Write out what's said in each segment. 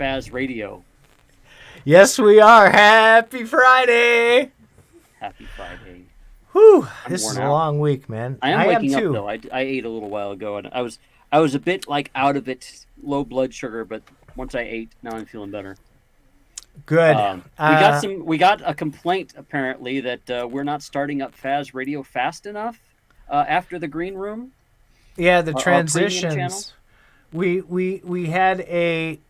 Faz Radio. Yes, we are. Happy Friday. Happy Friday. Whew, this is a long week, man. I am waking up, though. I ate a little while ago, and I was a bit like out of it, low blood sugar, but once I ate, now I'm feeling better. Good. We got a complaint apparently that we're not starting up Faz Radio fast enough after the green room. Yeah, the transitions. We had a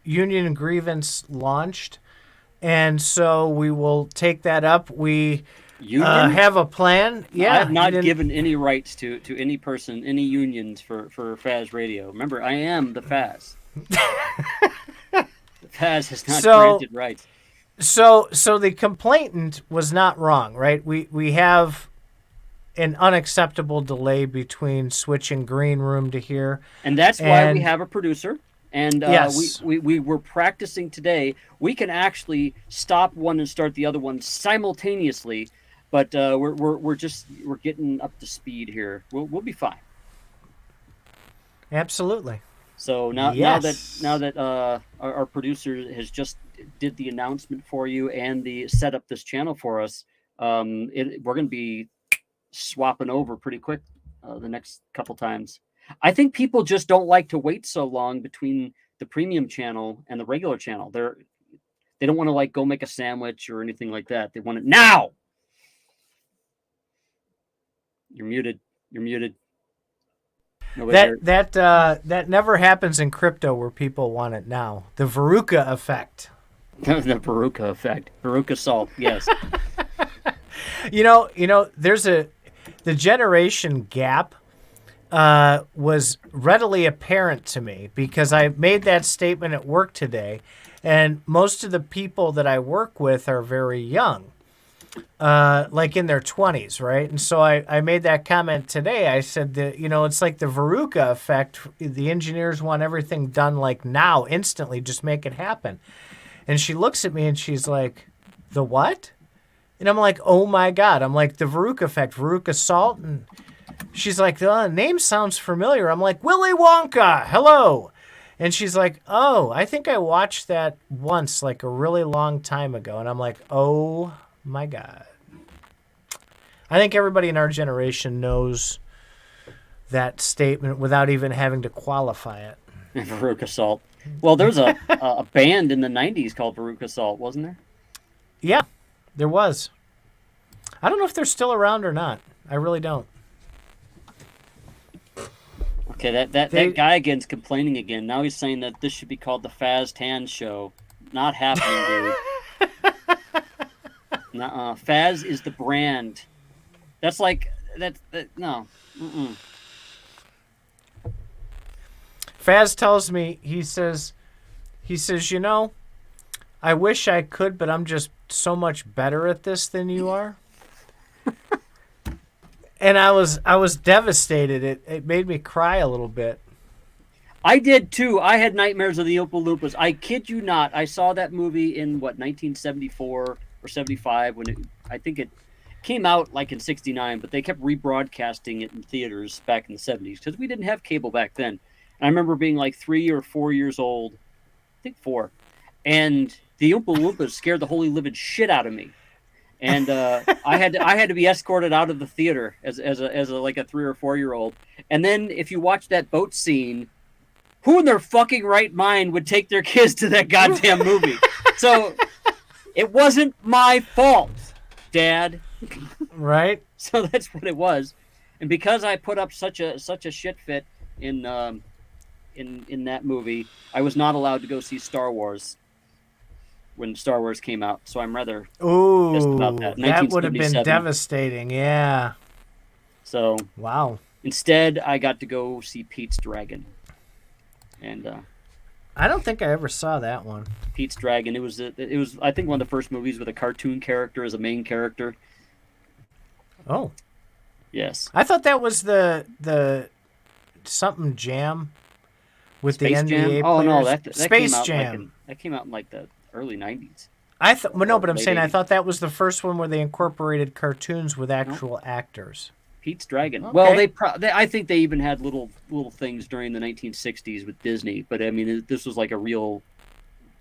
union grievance launched, and so we will take that up. We have a plan. Yeah, I have not given any rights to any person, any unions for Faz Radio. Remember, I am the Faz. Faz has not granted rights. So the complainant was not wrong, right? We have an unacceptable delay between switching green room to here, and that's why we have a producer. And yes. we were practicing today. We can actually stop one and start the other one simultaneously, but we're getting up to speed here. We'll be fine. Absolutely. So now that our producer has just did the announcement for you and set up this channel for us, we're going to be swapping over pretty quick the next couple times. I think people just don't like to wait so long between the premium channel and the regular channel. They don't want to go make a sandwich or anything like that. They want it now. You're muted. That never happens in crypto where people want it now. The Veruca effect. The Veruca effect. Veruca salt. Yes. There's the generation gap was readily apparent to me because I made that statement at work today, and most of the people that I work with are very young. Like in their 20s, right? And so I made that comment today. I said that, it's like the Veruca effect. The engineers want everything done like now, instantly, just make it happen. And she looks at me and she's like, the what? And I'm like, oh my God. I'm like, the Veruca effect, Veruca salt. And she's like, the name sounds familiar. I'm like, Willy Wonka, hello. And she's like, oh, I think I watched that once, like a really long time ago. And I'm like, oh my God. I think everybody in our generation knows that statement without even having to qualify it. Veruca Salt. Well, there was a band in the 90s called Veruca Salt, wasn't there? Yeah, there was. I don't know if they're still around or not. I really don't. Okay, that guy again's complaining again. Now he's saying that this should be called the Faz Tan Show. Not happening, dude. Faz is the brand. That's like that. No. Mm-mm. Faz tells me, he says, I wish I could, but I'm just so much better at this than you are. And I was devastated. It made me cry a little bit. I did too. I had nightmares of the Oompa Loompas. I kid you not. I saw that movie in 1974 or 75 I think it came out like in 69, but they kept rebroadcasting it in theaters back in the 70s because we didn't have cable back then. And I remember being like 3 or 4 years old, I think 4, and the Oompa Loompas scared the holy living shit out of me. And I had to be escorted out of the theater as a 3 or 4 year old. And then if you watch that boat scene, who in their fucking right mind would take their kids to that goddamn movie? So it wasn't my fault, Dad. Right. So that's what it was. And because I put up such a shit fit in that movie, I was not allowed to go see Star Wars when Star Wars came out. So I'm rather pissed about that. That would have been devastating. Yeah. So wow. Instead, I got to go see Pete's Dragon. And I don't think I ever saw that one. Pete's Dragon. It was I think one of the first movies with a cartoon character as a main character. Oh. Yes. I thought that was the something jam with Space the Jam? NBA players. Oh no, that Space came out Jam. That came out in like the early 90s. But I'm saying 80s. I thought that was the first one where they incorporated cartoons with actual actors. Pete's Dragon. Okay. Well, I think they even had little things during the 1960s with Disney, but I mean, this was like a real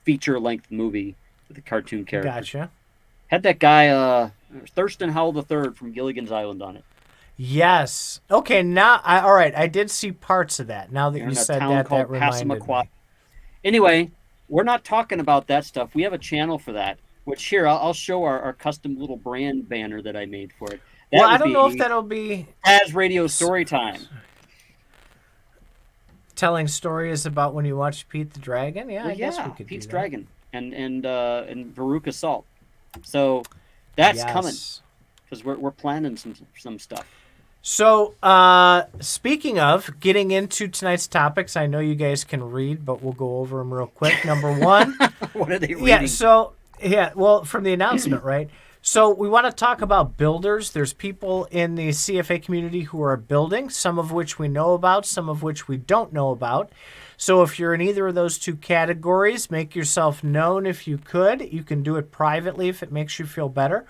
feature-length movie with a cartoon character. Gotcha. Had that guy Thurston Howell III from Gilligan's Island on it. Yes. Okay. Now, all right. I did see parts of that. Now that you said that reminded me. Anyway, we're not talking about that stuff. We have a channel for that. Which here I'll show our custom little brand banner that I made for it. I don't know if that'll be Faz Radio story time. Telling stories about when you watch Pete the Dragon. Yeah, I guess we could Pete's do that. Dragon and Veruca Salt. So that's coming because we're planning some stuff. So speaking of getting into tonight's topics, I know you guys can read, but we'll go over them real quick. Number one, what are they reading? Well, from the announcement, right? So we want to talk about builders. There's people in the CFA community who are building, some of which we know about, some of which we don't know about. So if you're in either of those two categories, make yourself known if you could. You can do it privately if it makes you feel better.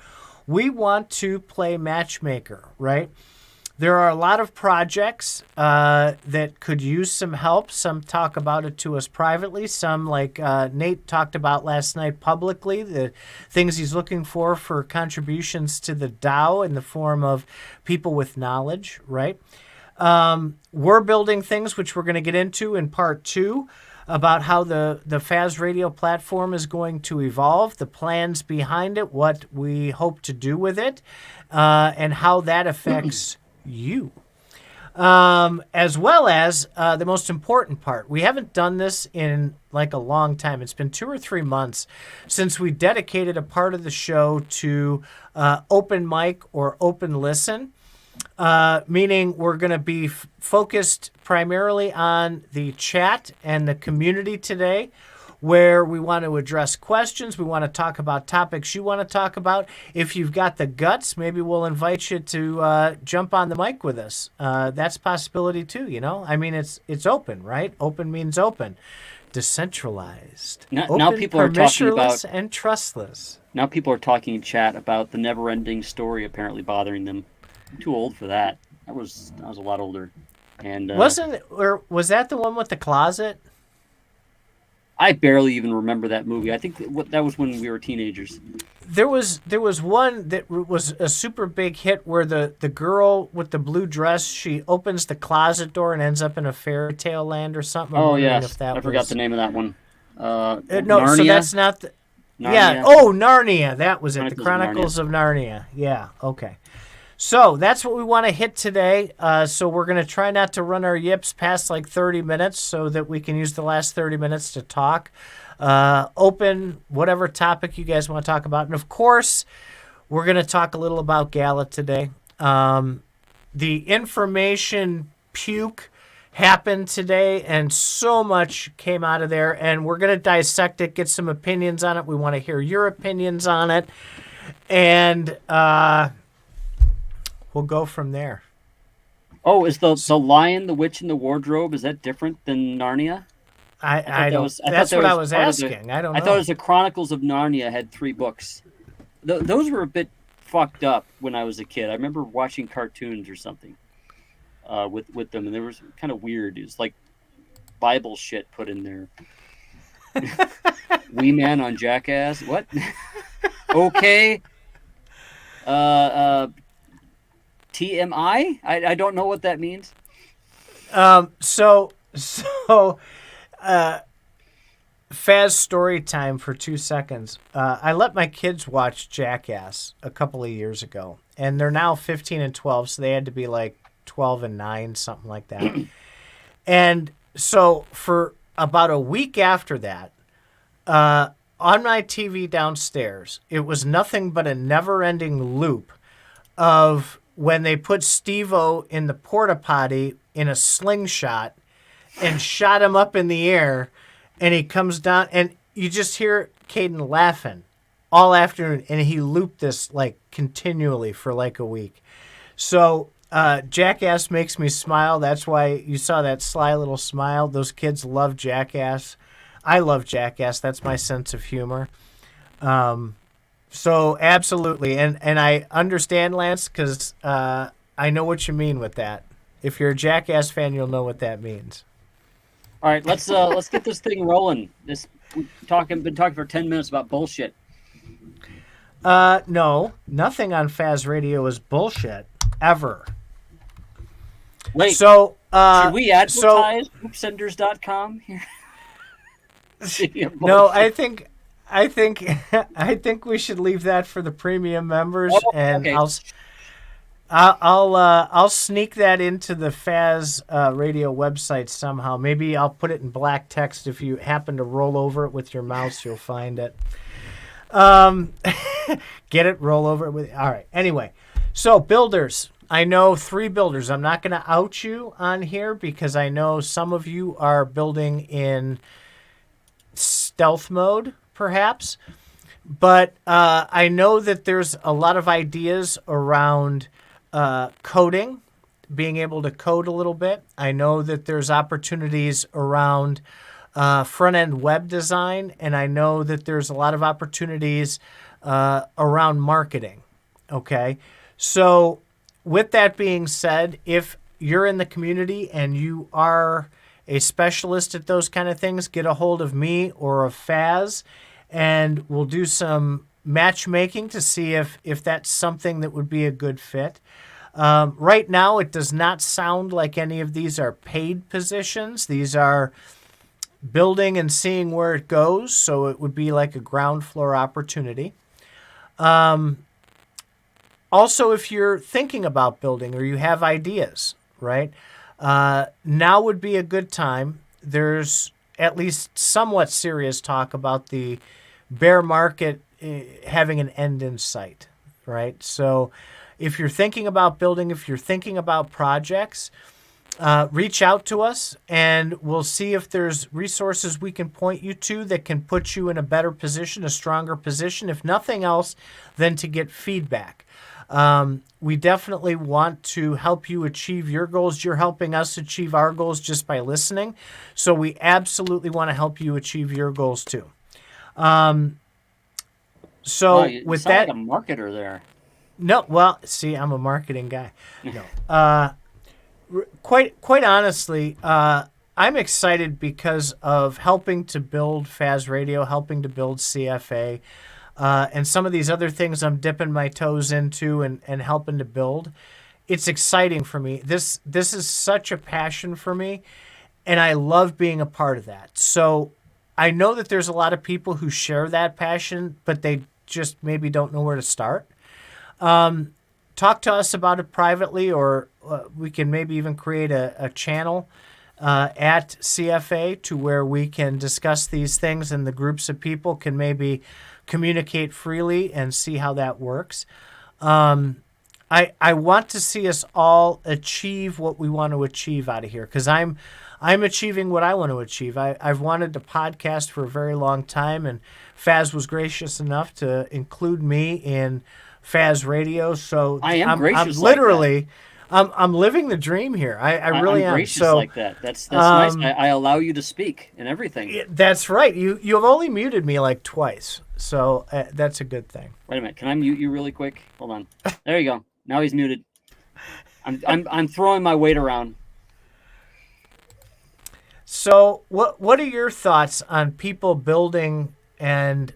We want to play matchmaker, right? There are a lot of projects that could use some help. Some talk about it to us privately. Some, like Nate talked about last night publicly, the things he's looking for contributions to the DAO in the form of people with knowledge, right? We're building things, which we're going to get into in part 2, about how the Faz Radio platform is going to evolve, the plans behind it, what we hope to do with it, and how that affects you. As well as the most important part. We haven't done this in like a long time. It's been 2 or 3 months since we dedicated a part of the show to open mic or open listen, meaning we're going to be focused primarily on the chat and the community today, where we want to address questions. We want to talk about topics you want to talk about. If you've got the guts, maybe we'll invite you to jump on the mic with us. That's a possibility too, you know? I mean, it's open, right? Open means open. Decentralized. Now people are talking about... and trustless. Now people are talking in chat about the never-ending story apparently bothering them. I'm too old for that. I was a lot older. And was that the one with the closet? I barely even remember that movie. I think that was when we were teenagers. There was one that was a super big hit where the girl with the blue dress, she opens the closet door and ends up in a fairy tale land or something. Yes, I forgot the name of that one. No, Narnia? So that's not the... Narnia? Yeah, Narnia. That was it. The Chronicles of Narnia. Yeah, okay. So that's what we want to hit today. So we're going to try not to run our yips past like 30 minutes so that we can use the last 30 minutes to talk. Open whatever topic you guys want to talk about. And, of course, we're going to talk a little about Gala today. The information puke happened today, and so much came out of there. And we're going to dissect it, get some opinions on it. We want to hear your opinions on it. And... we'll go from there. Oh, is the Lion, the Witch, and the Wardrobe, is that different than Narnia? I don't. That's what I was asking. I don't know. I thought it was the Chronicles of Narnia had 3 books. Those were a bit fucked up when I was a kid. I remember watching cartoons or something with them, and they were kind of weird. It was like Bible shit put in there. Wee Man on Jackass. What? Okay. TMI? I don't know what that means. Faz story time for 2 seconds. I let my kids watch Jackass a couple of years ago, and they're now 15 and 12, so they had to be like 12 and 9, something like that. And so for about a week after that, on my TV downstairs, it was nothing but a never-ending loop of when they put Steve-O in the porta potty in a slingshot and shot him up in the air, and he comes down, and you just hear Caden laughing all afternoon, and he looped this like continually for like a week. So Jackass makes me smile. That's why you saw that sly little smile. Those kids love Jackass. I love Jackass. That's my sense of humor. So absolutely, and I understand, Lance, because I know what you mean with that. If you're a Jackass fan, you'll know what that means. All right, let's get this thing rolling. Been talking for 10 minutes about bullshit. No, nothing on Faz Radio is bullshit ever. Wait, so should we advertise hoopsenders.com here? No, I think we should leave that for the premium members, and okay. I'll sneak that into the Faz Radio website somehow. Maybe I'll put it in black text. If you happen to roll over it with your mouse, you'll find it. Get it? Roll over it with. All right. Anyway, so builders. I know 3 builders. I'm not going to out you on here because I know some of you are building in stealth mode, perhaps. But I know that there's a lot of ideas around coding, being able to code a little bit. I know that there's opportunities around front-end web design, and I know that there's a lot of opportunities around marketing. Okay, so with that being said, if you're in the community and you are a specialist at those kind of things, get a hold of me or of Faz, and we'll do some matchmaking to see if that's something that would be a good fit. Right now, it does not sound like any of these are paid positions. These are building and seeing where it goes, so it would be like a ground floor opportunity. Also, if you're thinking about building or you have ideas, right, now would be a good time. There's at least somewhat serious talk about the bear market having an end in sight, right? So if you're thinking about building, if you're thinking about projects, reach out to us and we'll see if there's resources we can point you to that can put you in a better position, a stronger position, if nothing else than to get feedback. We definitely want to help you achieve your goals. You're helping us achieve our goals just by listening. So we absolutely want to help you achieve your goals too. So you with sound that, like a marketer there. No, well, see, I'm a marketing guy. No, quite honestly, I'm excited because of helping to build Faz Radio, helping to build CFA, and some of these other things I'm dipping my toes into and helping to build. It's exciting for me. This is such a passion for me, and I love being a part of that. So I know that there's a lot of people who share that passion, but they just maybe don't know where to start. Talk to us about it privately, or we can maybe even create a channel at CFA to where we can discuss these things and the groups of people can maybe communicate freely and see how that works. I want to see us all achieve what we want to achieve out of here because I'm achieving what I want to achieve. I've wanted to podcast for a very long time, and Faz was gracious enough to include me in Faz Radio. So I'm literally, like I'm living the dream here. I really am. Gracious so like that. That's nice. I allow you to speak and everything. That's right. You've only muted me like twice, so that's a good thing. Wait a minute. Can I mute you really quick? Hold on. There you go. Now he's muted. I'm throwing my weight around. So what are your thoughts on people building and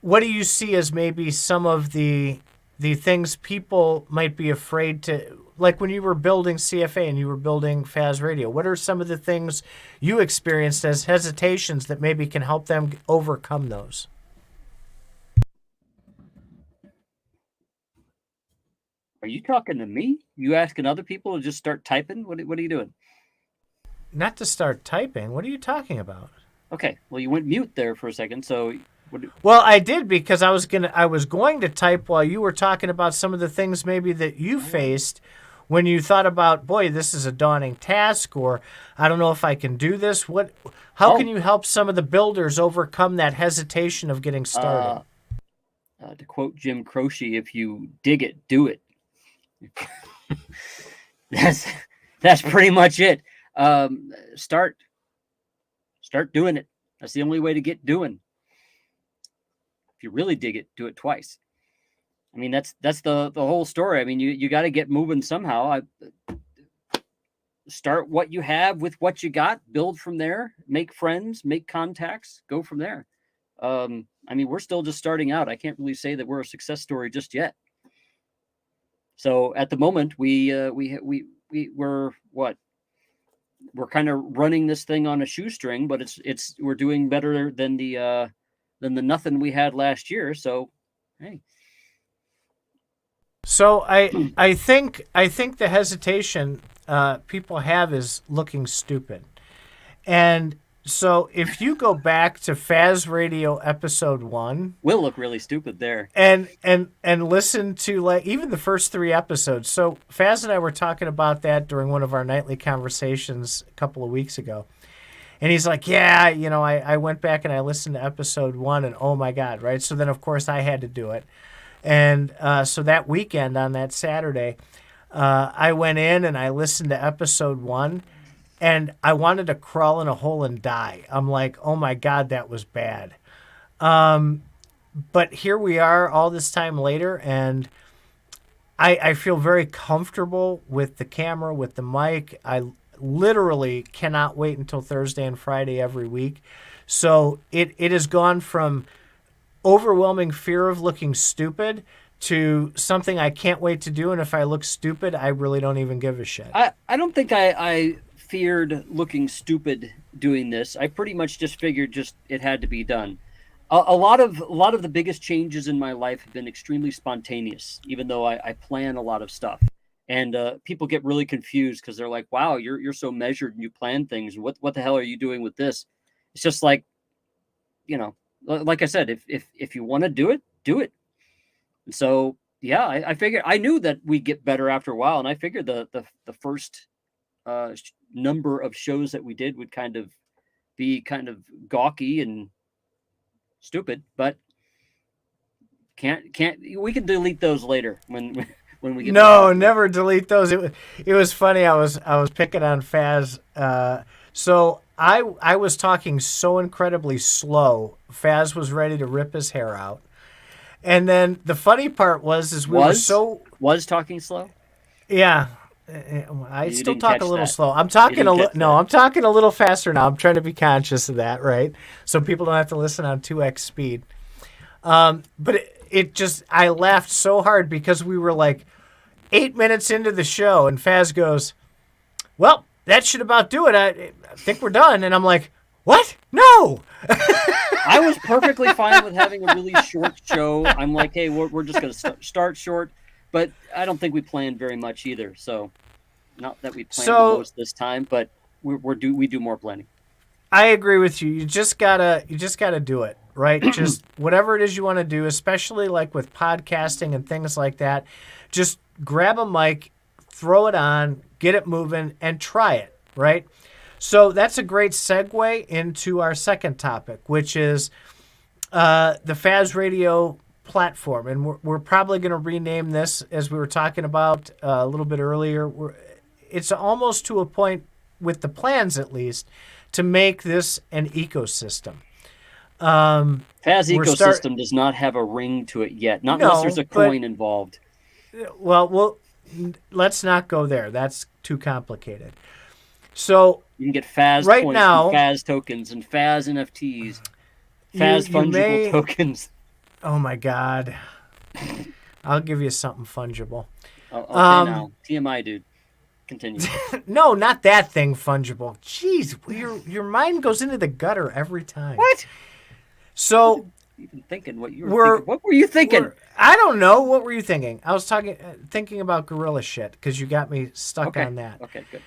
what do you see as maybe some of the things people might be afraid to, like when you were building CFA and you were building Faz Radio, what are some of the things you experienced as hesitations that maybe can help them overcome those? Are you talking to me? You asking other people to just start typing? What are you doing? Not to start typing. What are you talking about? Okay. Well, you went mute there for a second, so... Well, I did because I was going to type while you were talking about some of the things maybe that you faced when you thought about, boy, this is a daunting task, or I don't know if I can do this. How can you help some of the builders overcome that hesitation of getting started? To quote Jim Croce, if you dig it, do it. That's pretty much it. Start doing it. That's the only way to get doing. If you really dig it, do it twice. I mean, that's the whole story. I mean, you got to get moving somehow. Start what you have with what you got, build from there, make friends, make contacts, go from there. I mean, we're still just starting out. I can't really say that we're a success story just yet. So at the moment, we're what? We're kind of running this thing on a shoestring, but we're doing better than the nothing we had last year. So, hey. So I think the hesitation people have is looking stupid, and so if you go back to Faz Radio episode 1, we'll look really stupid there, and listen to like even the first 3 episodes. So Faz and I were talking about that during one of our nightly conversations a couple of weeks ago, and he's like, "Yeah, I went back and I listened to episode 1, and oh my God, right?" So then of course I had to do it. And so that weekend on that Saturday, I went in and I listened to episode 1, and I wanted to crawl in a hole and die. I'm like, oh my God, that was bad. But here we are all this time later, and I feel very comfortable with the camera, with the mic. I literally cannot wait until Thursday and Friday every week. So it has gone from overwhelming fear of looking stupid to something I can't wait to do, and if I look stupid, I really don't even give a shit. I don't think I feared looking stupid doing this. I pretty much just figured it had to be done. A lot of the biggest changes in my life have been extremely spontaneous, even though I plan a lot of stuff. And people get really confused because they're like, "Wow, you're so measured and you plan things. What the hell are you doing with this?" It's just like, like I said, if you want to do it, do it. And so, yeah, I figured I knew that we'd get better after a while, and I figured the first number of shows that we did would kind of be kind of gawky and stupid, but can't we can delete those later when we get never delete those. It was funny. I was picking on Faz. So I was talking so incredibly slow. Faz was ready to rip his hair out. And then the funny part was was talking slow. Yeah, I still talk a little slow. I'm talking I'm talking a little faster now. I'm trying to be conscious of that, right? So people don't have to listen on 2x speed. But it just I laughed so hard because we were like 8 minutes into the show, and Faz goes, "Well, that should about do it. I think we're done." And I'm like, "What? No." I was perfectly fine with having a really short show. I'm like, hey, we're just going to start short, but I don't think we planned very much either. So, not that we planned the most this time, but we do more planning. I agree with you. You just gotta do it, right? Just whatever it is you want to do, especially like with podcasting and things like that. Just grab a mic, throw it on, get it moving, and try it, right? So that's a great segue into our second topic, which is the Faz Radio platform. And we're probably going to rename this, as we were talking about a little bit earlier. It's almost to a point, with the plans at least, to make this an ecosystem. Faz ecosystem does not have a ring to it yet, unless there's a coin involved. Well, let's not go there. That's too complicated. So you can get Faz right points now, and Faz tokens and Faz NFTs, Faz fungible tokens. Oh my God! I'll give you something fungible. Okay, now TMI, dude. Continue. No, not that thing fungible. Jeez, your mind goes into the gutter every time. What? So even thinking what you were thinking. What were you thinking? I don't know. What were you thinking? I was thinking about gorilla shit because you got me stuck on that. Okay, good.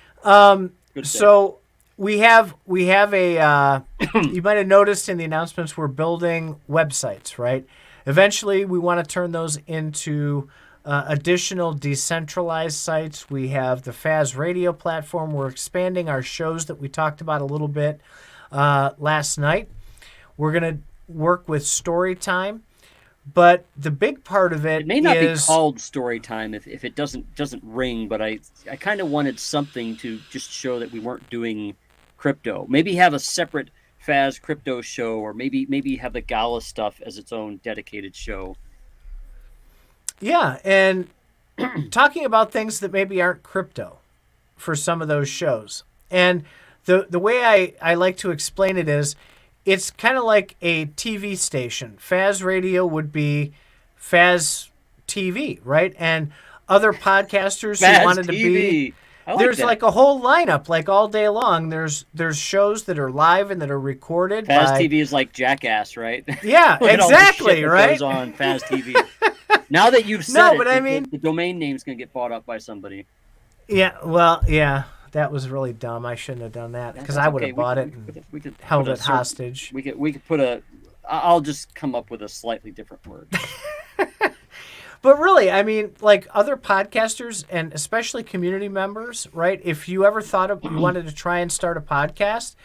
So we have a you might have noticed in the announcements we're building websites, right? Eventually we want to turn those into additional decentralized sites. We have the Faz Radio platform. We're expanding our shows that we talked about a little bit last night. We're going to work with Storytime, but the big part of it may not be called Storytime if it doesn't ring, but I kind of wanted something to just show that we weren't doing crypto. Maybe have a separate Faz crypto show, or maybe have the Gala Stuff as its own dedicated show. Yeah, and talking about things that maybe aren't crypto for some of those shows. And the way I like to explain it is it's kind of like a TV station. Faz Radio would be Faz TV, right? And other podcasters Faz who wanted to be... TV. I like There's that. like a whole lineup, like all day long. There's shows that are live and that are recorded. Faz by... TV is like Jackass, right? Yeah, Look at all the exactly, shit that right? goes on Faz TV. Now that you've said No, it, but I mean... the domain name's going to get bought up by somebody. Yeah, well, yeah, that was really dumb. I shouldn't have done that because I would have bought it and held it hostage. We could put a... I'll just come up with a slightly different word. But really, I mean, like other podcasters and especially community members, right? If you ever thought of you wanted to try and start a podcast,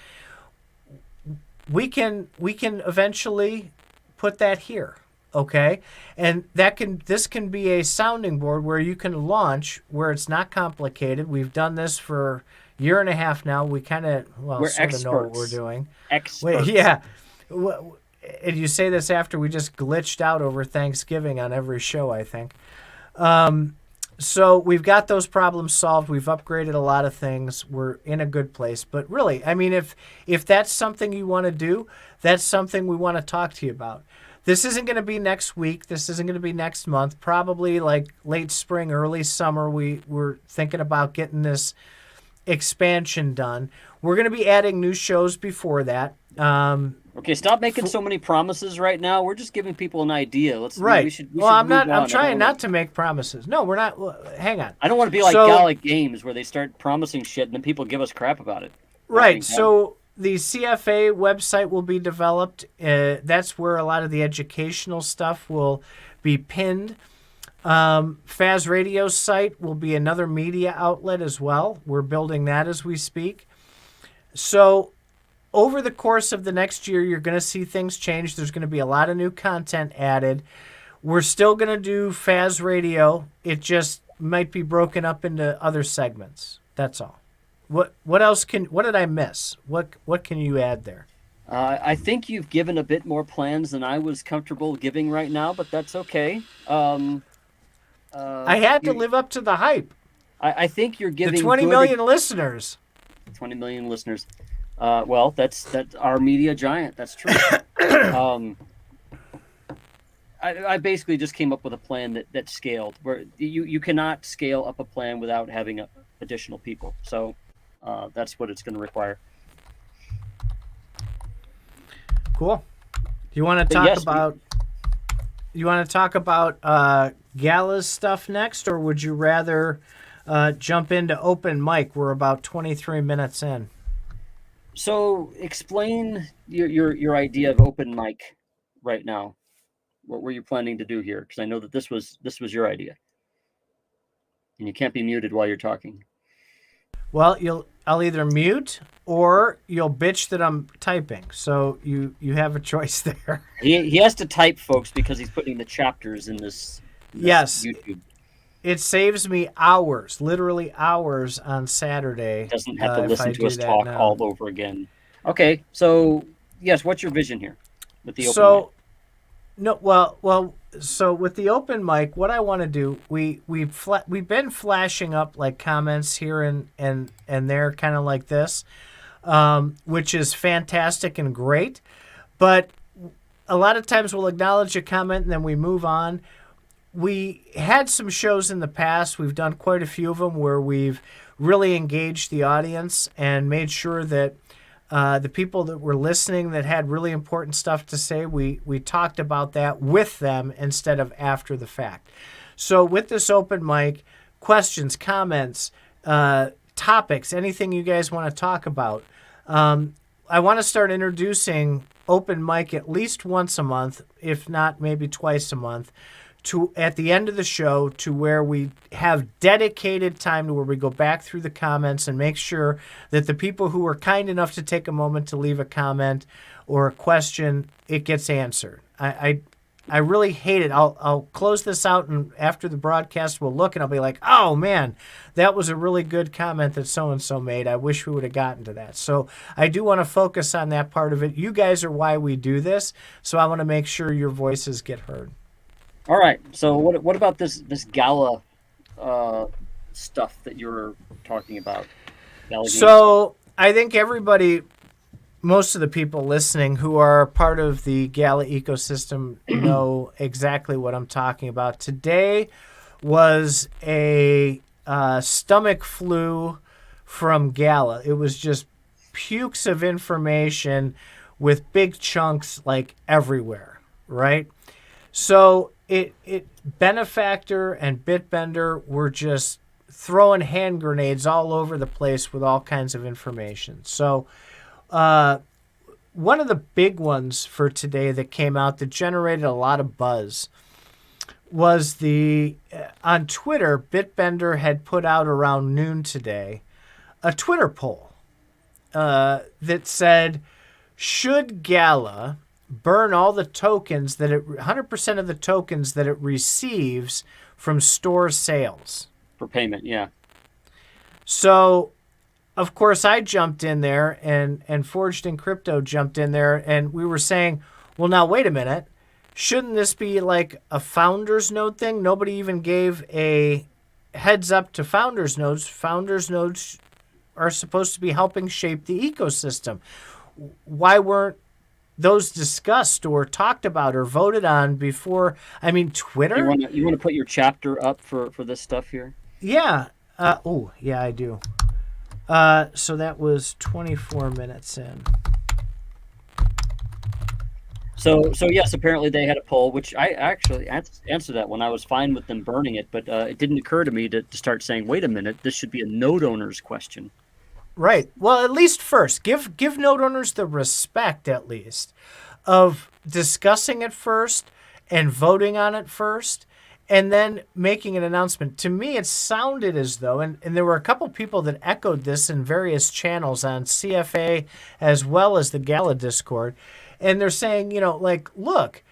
we can eventually put that here, okay? And this can be a sounding board where you can launch where it's not complicated. We've done this for a year and a half now. We kind of sort of know what we're doing. Experts. Yeah. And you say this after we just glitched out over Thanksgiving on every show, I think. So we've got those problems solved. We've upgraded a lot of things. We're in a good place. But really, I mean, if that's something you want to do, that's something we want to talk to you about. This isn't going to be next week. This isn't going to be next month. Probably like late spring, early summer, we're thinking about getting this expansion done. We're going to be adding new shows before that. Okay, stop making so many promises right now. We're just giving people an idea. Right. We should I'm move not. on. I'm trying not to make promises. No, we're not. Hang on. I don't want to be like Gala Games where they start promising shit and then people give us crap about it. Right. So the CFA website will be developed. That's where a lot of the educational stuff will be pinned. Faz Radio's site will be another media outlet as well. We're building that as we speak. So over the course of the next year, you're going to see things change. There's going to be a lot of new content added. We're still going to do Faz Radio. It just might be broken up into other segments. That's all. What else what did I miss? What can you add there? I think you've given a bit more plans than I was comfortable giving right now, but that's okay. I had to live up to the hype. I think you're giving the 20 million listeners. 20 million listeners. Well, that's our media giant. That's true. I basically just came up with a plan that scaled. Where you cannot scale up a plan without having additional people. So that's what it's going to require. Cool. Do you want to talk about? You want to talk about Gala's stuff next, or would you rather jump into open mic? We're about 23 minutes in. So explain your idea of open mic right now. What were you planning to do here? Because I know that this was your idea, and you can't be muted while you're talking. Well, I'll either mute or you'll bitch that I'm typing. So you have a choice there. He has to type, folks, because he's putting the chapters in this yes. YouTube. It saves me hours, literally hours on Saturday. Doesn't have to listen to us talk all over again. Okay, so yes, what's your vision here with the open mic? So with the open mic, what I want to do, we've been flashing up like comments here and there, kind of like this, which is fantastic and great. But a lot of times we'll acknowledge a comment and then we move on. We had some shows in the past. We've done quite a few of them where we've really engaged the audience and made sure that the people that were listening that had really important stuff to say, we talked about that with them instead of after the fact. So with this open mic, questions, comments, topics, anything you guys want to talk about, I want to start introducing open mic at least once a month, if not maybe twice a month, to at the end of the show to where we have dedicated time to where we go back through the comments and make sure that the people who were kind enough to take a moment to leave a comment or a question, it gets answered. I really hate it. I'll close this out, and after the broadcast we'll look and I'll be like, oh man, that was a really good comment that so-and-so made. I wish we would have gotten to that. So I do want to focus on that part of it. You guys are why we do this, so I want to make sure your voices get heard. All right. So what about this Gala stuff that you're talking about? Gala game stuff. So I think everybody, most of the people listening who are part of the Gala ecosystem know exactly what I'm talking about. Today was a stomach flu from Gala. It was just pukes of information with big chunks like everywhere, right? So it Benefactor and Bitbender were just throwing hand grenades all over the place with all kinds of information. So one of the big ones for today that came out that generated a lot of buzz was the on Twitter. Bitbender had put out around noon today a Twitter poll that said, should Gala burn all the tokens that 100% of the tokens that it receives from store sales? For payment, yeah. So, of course, I jumped in there, and Forged in Crypto jumped in there, and we were saying, well, now, wait a minute. Shouldn't this be like a founder's node thing? Nobody even gave a heads up to founders nodes. Founders nodes are supposed to be helping shape the ecosystem. Why weren't those discussed or talked about or voted on before? I mean, Twitter? You want to put your chapter up for this stuff here? Yeah. Yeah, I do. So that was 24 minutes in. So yes, apparently they had a poll, which I actually answered that when I was fine with them burning it, but it didn't occur to me to start saying, wait a minute, this should be a node owner's question. Right. Well, at least first, give node owners the respect, at least, of discussing it first and voting on it first, and then making an announcement. To me, it sounded as though, and there were a couple people that echoed this in various channels on CFA as well as the Gala Discord, and they're saying, look,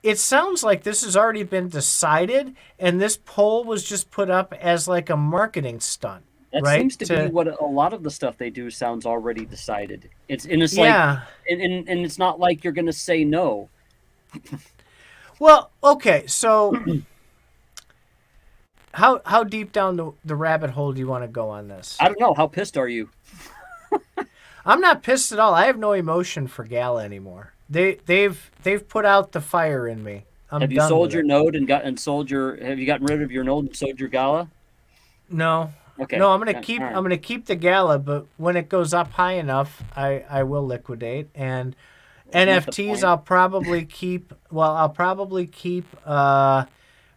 it sounds like this has already been decided, and this poll was just put up as like a marketing stunt. That right? seems to be what a lot of the stuff they do sounds already decided. It's yeah. like, and it's not like you're going to say no. Well, okay, so how deep down the rabbit hole do you want to go on this? I don't know. How pissed are you? I'm not pissed at all. I have no emotion for Gala anymore. They've put out the fire in me. Have you sold your node and have you gotten rid of your node and sold your Gala? No. Okay. No, I'm gonna keep the Gala, but when it goes up high enough, I will liquidate. And NFTs I'll probably keep. Well, I'll probably keep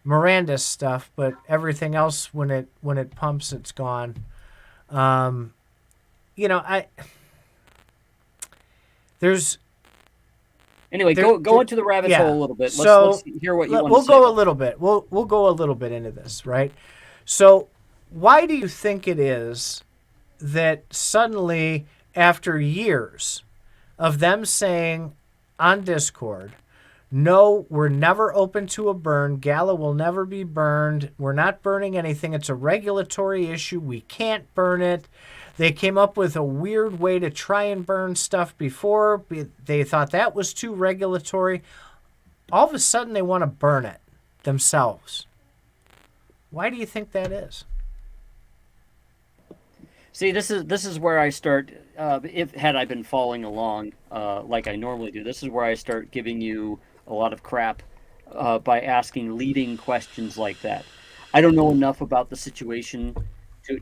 Miranda's stuff, but everything else when it pumps, it's gone. Anyway, go into the rabbit hole a little bit. Let's hear what you want to say. We'll go a little bit. We'll go a little bit into this, right? So, why do you think it is that suddenly, after years of them saying on Discord, no, we're never open to a burn. Gala will never be burned. We're not burning anything. It's a regulatory issue. We can't burn it. They came up with a weird way to try and burn stuff before. They thought that was too regulatory. All of a sudden, they want to burn it themselves. Why do you think that is? See, this is where I start. Had I been following along like I normally do, this is where I start giving you a lot of crap by asking leading questions like that. I don't know enough about the situation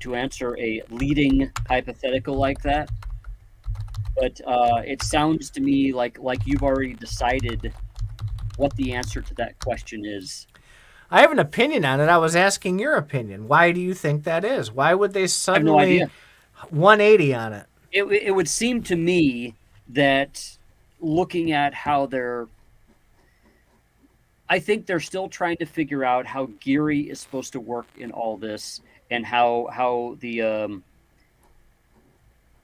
to answer a leading hypothetical like that, but it sounds to me like you've already decided what the answer to that question is. I have an opinion on it. I was asking your opinion. Why do you think that is? Why would they suddenly 180 on it? It would seem to me that looking at how I think they're still trying to figure out how Geary is supposed to work in all this, and how the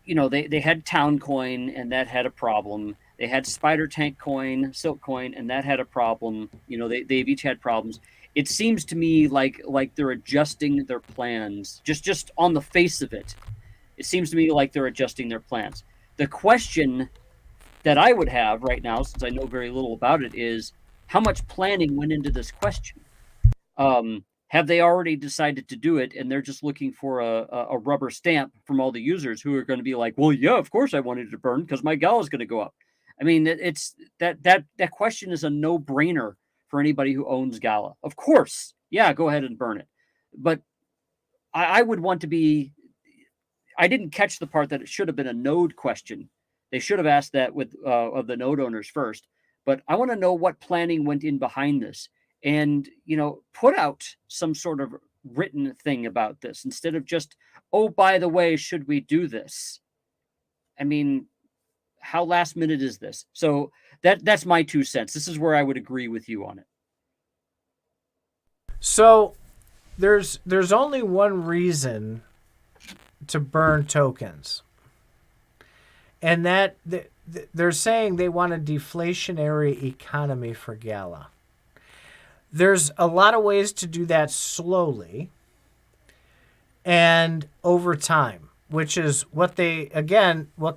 they had Town Coin, and that had a problem. They had SpiderTank Coin, Silk Coin, and that had a problem. They've each had problems. It seems to me like they're adjusting their plans just on the face of it. It seems to me like they're adjusting their plans. The question that I would have right now, since I know very little about it, is how much planning went into this question? Have they already decided to do it, and they're just looking for a rubber stamp from all the users who are going to be like, well, yeah, of course I wanted to burn because my Gala is going to go up. I mean, it's that question is a no-brainer for anybody who owns Gala. Of course, yeah, go ahead and burn it. But I would want to be. I didn't catch the part that it should have been a node question. They should have asked that with of the node owners first. But I want to know what planning went in behind this, and put out some sort of written thing about this instead of just, oh, by the way, should we do this? I mean, how last minute is this? So that's my 2 cents. This is where I would agree with you on it. So there's only one reason to burn tokens, and that they're saying they want a deflationary economy for Gala. There's a lot of ways to do that slowly and over time, which is what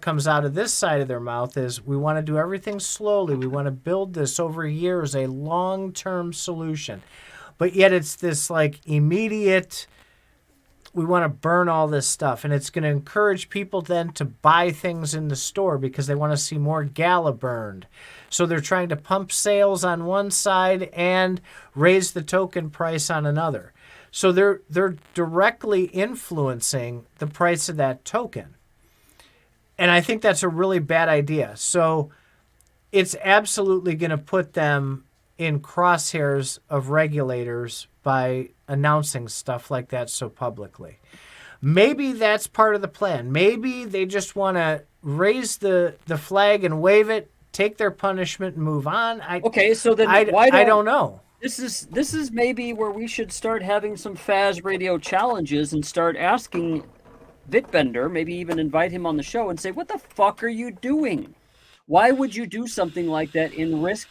comes out of this side of their mouth is we want to do everything slowly. We want to build this over years, a long-term solution. But yet it's this like immediate, we want to burn all this stuff. And it's going to encourage people then to buy things in the store because they want to see more Gala burned. So they're trying to pump sales on one side and raise the token price on another. So they're directly influencing the price of that token. And I think that's a really bad idea. So it's absolutely going to put them in crosshairs of regulators by announcing stuff like that so publicly. Maybe that's part of the plan. Maybe they just want to raise the flag and wave it, take their punishment and move on. So then I don't know. This is maybe where we should start having some Faz Radio challenges and start asking Bitbender, maybe even invite him on the show and say, what the fuck are you doing? Why would you do something like that and risk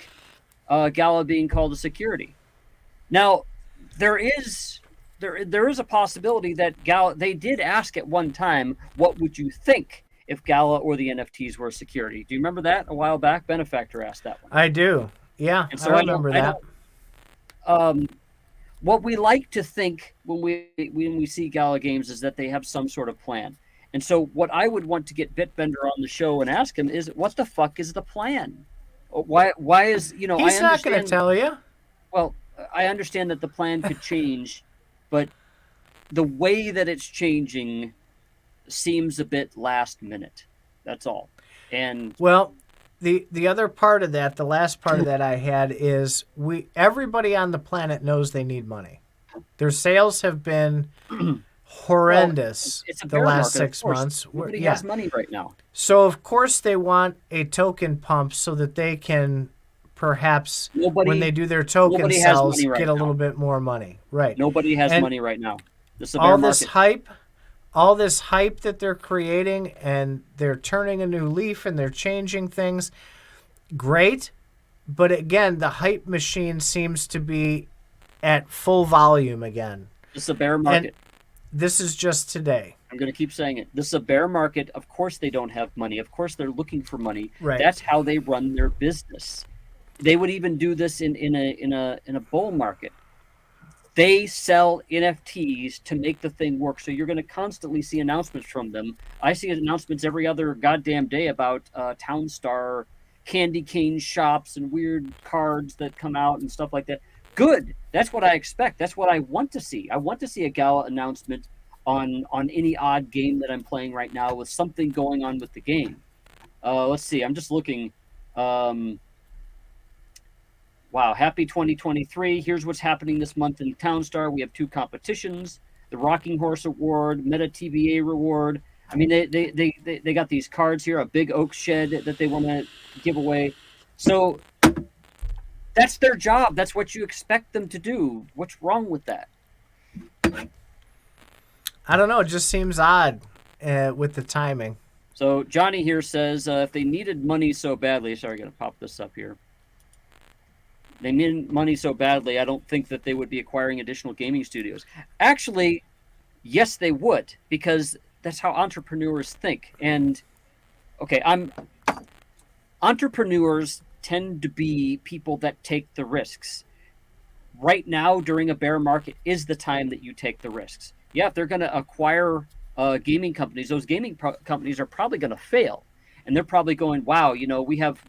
Gala being called a security? Now, there is a possibility that Gala, they did ask at one time, what would you think if Gala or the NFTs were a security? Do you remember that a while back? Benefactor asked that one. I do. Yeah, and so I remember that. What we like to think when we see Gala games is that they have some sort of plan. And so what I would want to get Bitbender on the show and ask him is, what the fuck is the plan? Why is, He's not going to tell you. Well, I understand that the plan could change, but the way that it's changing seems a bit last minute. That's all. And well, the other part of that, the last part of that I had is everybody on the planet knows they need money. Their sales have been horrendous the last 6 months. Nobody has money right now. So of course they want a token pump so that they can perhaps when they do their token sales get a little bit more money. Right. Nobody has money right now. This is a bear market. All this hype that they're creating, and they're turning a new leaf and they're changing things. Great. But again, the hype machine seems to be at full volume again. This is a bear market. And this is just today. I'm going to keep saying it. This is a bear market. Of course they don't have money. Of course they're looking for money. Right. That's how they run their business. They would even do this in a bull market. They sell NFTs to make the thing work. So you're going to constantly see announcements from them. I see announcements every other goddamn day about Townstar candy cane shops and weird cards that come out and stuff like that. Good. That's what I expect. That's what I want to see. I want to see a Gala announcement on any odd game that I'm playing right now with something going on with the game. Let's see. I'm just looking. Wow, happy 2023. Here's what's happening this month in Townstar. We have 2 competitions, the Rocking Horse Award, Meta TBA Reward. I mean, they got these cards here, a big oak shed that they want to give away. So that's their job. That's what you expect them to do. What's wrong with that? I don't know. It just seems odd with the timing. So Johnny here says, if they needed money so badly, sorry, I got to pop this up here. They need money so badly, I don't think that they would be acquiring additional gaming studios. Actually, yes, they would, because that's how entrepreneurs think. And, okay, entrepreneurs tend to be people that take the risks. Right now, during a bear market, is the time that you take the risks. Yeah, if they're going to acquire gaming companies, those gaming companies are probably going to fail, and they're probably going, "Wow, we have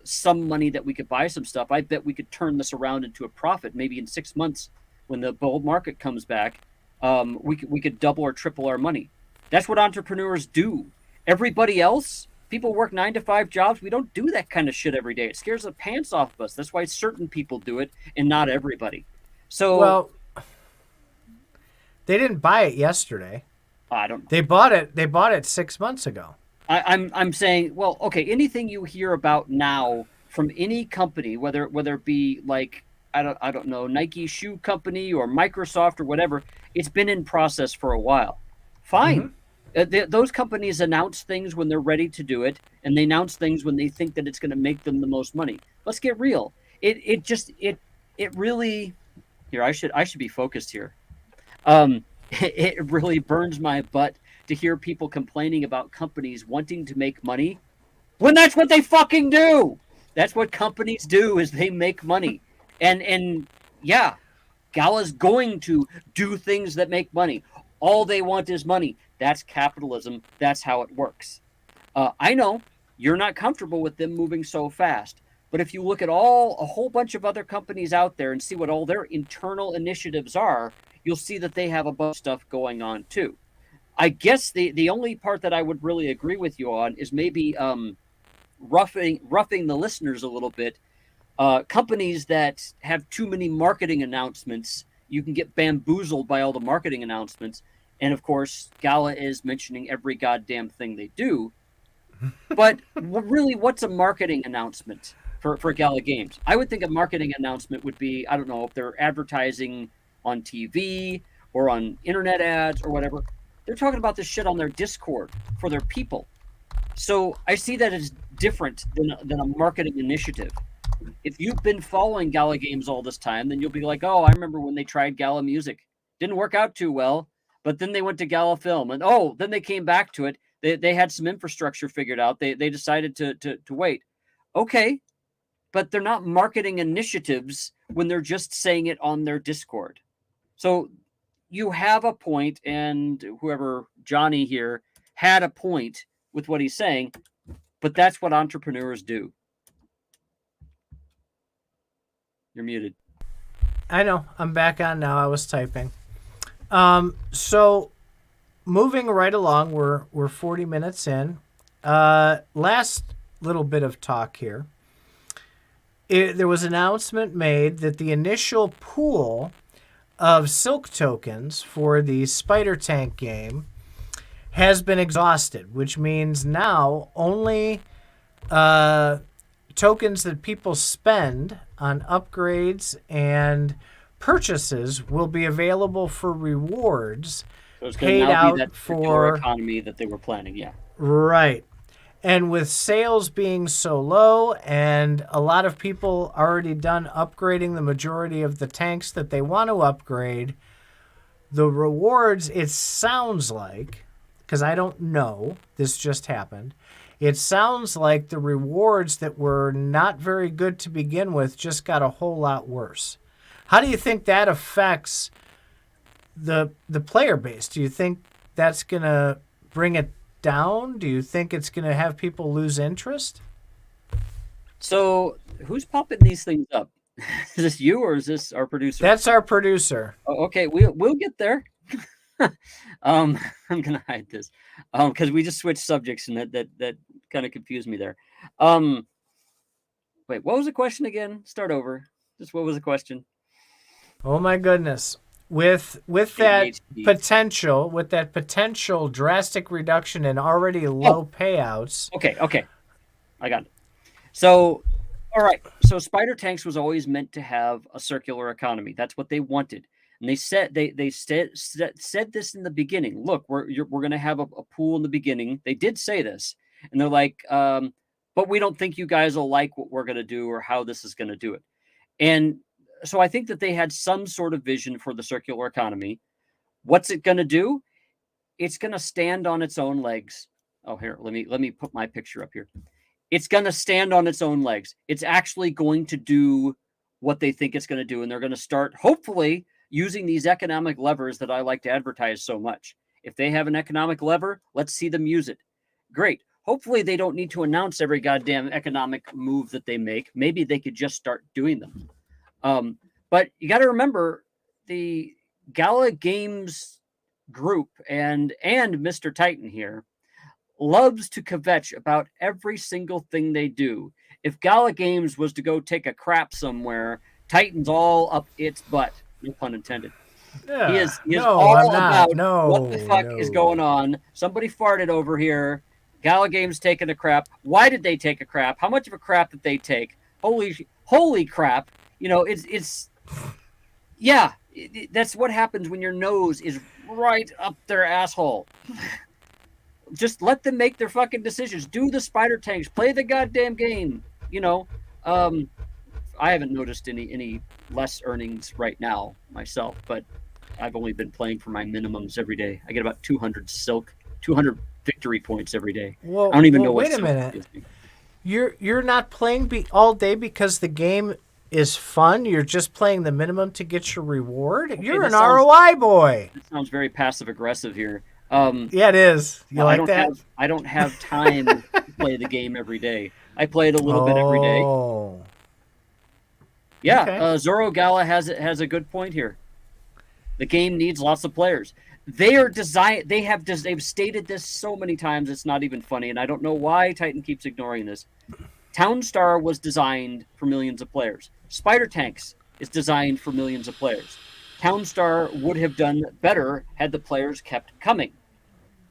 some money that we could buy some stuff. I bet we could turn this around into a profit. Maybe in 6 months, when the bull market comes back, we could double or triple our money." That's what entrepreneurs do. Everybody else, people work 9 to 5 jobs. We don't do that kind of shit every day. It scares the pants off of us. That's why certain people do it and not everybody. So, Well, they didn't buy it yesterday. I don't. They bought it. They bought it 6 months ago. I'm saying, well, okay. Anything you hear about now from any company, whether it be like I don't know, Nike shoe company or Microsoft or whatever, it's been in process for a while. Fine. Those companies announce things when they're ready to do it, and they announce things when they think that it's going to make them the most money. Let's get real. It really, here, I should be focused here. It really burns my butt to hear people complaining about companies wanting to make money when that's what they fucking do. That's what companies do, is they make money. And yeah, Gala's going to do things that make money. All they want is money. That's capitalism. That's how it works. I know you're not comfortable with them moving so fast, but if you look at a whole bunch of other companies out there and see what all their internal initiatives are, you'll see that they have a bunch of stuff going on too. I guess the only part that I would really agree with you on is maybe roughing the listeners a little bit. Companies that have too many marketing announcements, you can get bamboozled by all the marketing announcements. And of course, Gala is mentioning every goddamn thing they do. But really, what's a marketing announcement for Gala Games? I would think a marketing announcement would be, I don't know, if they're advertising on TV or on internet ads or whatever. They're talking about this shit on their Discord for their people. So I see that as different than a marketing initiative. If you've been following Gala Games all this time, then you'll be like, oh, I remember when they tried Gala Music. Didn't work out too well, but then they went to Gala Film, and then they came back to it. They had some infrastructure figured out. They decided to wait. Okay, but they're not marketing initiatives when they're just saying it on their Discord. So you have a point, and whoever, Johnny here, had a point with what he's saying, but that's what entrepreneurs do. You're muted. I know. I'm back on now. I was typing. So moving right along, we're 40 minutes in. Last little bit of talk here. There was an announcement made that the initial pool of silk tokens for the SpiderTank game has been exhausted, which means now only tokens that people spend on upgrades and purchases will be available for rewards. So it's going to now be that for economy that they were planning, yeah. Right. And with sales being so low and a lot of people already done upgrading the majority of the tanks that they want to upgrade, the rewards, it sounds like, because I don't know, this just happened, it sounds like the rewards that were not very good to begin with just got a whole lot worse. How do you think that affects the player base? Do you think that's going to bring it down? Do you think it's going to have people lose interest? So who's popping these things up? Is this you or is this our producer? That's our producer. Oh, okay, we'll get there. I'm gonna hide this because we just switched subjects and that kind of confused me there. Wait, what was the question again? Start over. Just what was the question? Oh my goodness. With that potential drastic reduction in already low payouts. Okay. I got it. So, all right. So SpiderTanks was always meant to have a circular economy. That's what they wanted. And they said said this in the beginning. Look, we're going to have a pool in the beginning. They did say this. And they're like, but we don't think you guys will like what we're going to do or how this is going to do it. And so I think that they had some sort of vision for the circular economy. What's it going to do? It's going to stand on its own legs. Oh, here, let me put my picture up here. it's going to stand on its own legs. It's actually going to do what they think it's going to do. And they're going to start, hopefully, using these economic levers that I like to advertise so much. If they have an economic lever, let's see them use it. Great. Hopefully they don't need to announce every goddamn economic move that they make. Maybe they could just start doing them. But you got to remember the Gala Games group and Mr. Titan here loves to kvetch about every single thing they do. If Gala Games was to go take a crap somewhere, Titan's all up its butt. No pun intended. Yeah. He is all about what the fuck no. is going on. Somebody farted over here. Gala Games taking a crap. Why did they take a crap? How much of a crap did they take? Holy crap. You know, that's what happens when your nose is right up their asshole. Just let them make their fucking decisions. Do the SpiderTanks. Play the goddamn game. You know, I haven't noticed any less earnings right now myself, but I've only been playing for my minimums every day. I get about 200 victory points every day. Well, I don't even know what. Wait a minute. You're not playing all day because the game is fun. You're just playing the minimum to get your reward. Okay, you're an ROI boy. That sounds very passive aggressive here. Yeah, it is. You like that? I don't have time to play the game every day. I play it a little bit every day. Yeah, okay. Zoro Gala has a good point here. The game needs lots of players. They've stated this so many times it's not even funny, and I don't know why Titan keeps ignoring this. Townstar was designed for millions of players. SpiderTanks is designed for millions of players. Townstar would have done better had the players kept coming.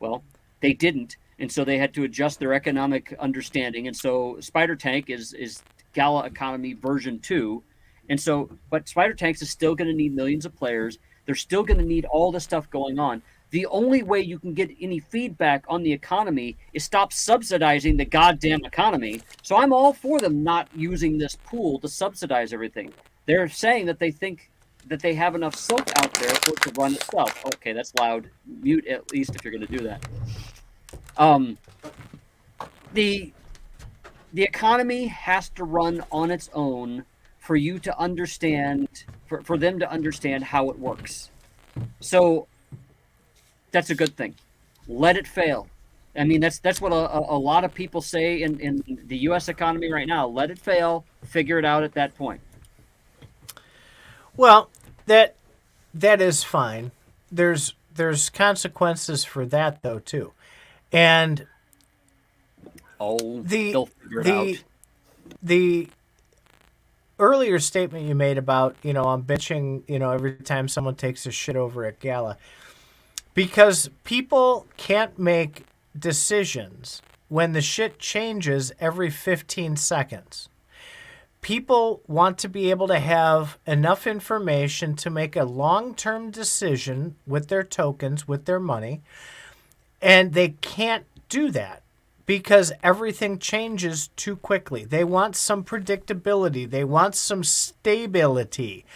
Well, they didn't, and so they had to adjust their economic understanding, and so SpiderTank is Gala Economy version 2, and so, but SpiderTanks is still going to need millions of players. They're still going to need all the stuff going on. The only way you can get any feedback on the economy is stop subsidizing the goddamn economy. So I'm all for them not using this pool to subsidize everything. They're saying that they think that they have enough silk out there for it to run itself. Okay, that's loud. Mute at least if you're going to do that. The economy has to run on its own for you to understand, for them to understand how it works. So that's a good thing. Let it fail. I mean, that's what a lot of people say in the U.S. economy right now. Let it fail. Figure it out at that point. Well, that is fine. There's consequences for that though too, and they'll figure it out. The earlier statement you made about, I'm bitching, every time someone takes a shit over at Gala, because people can't make decisions when the shit changes every 15 seconds. People want to be able to have enough information to make a long-term decision with their tokens, with their money, and they can't do that because everything changes too quickly. They want some predictability. They want some stability.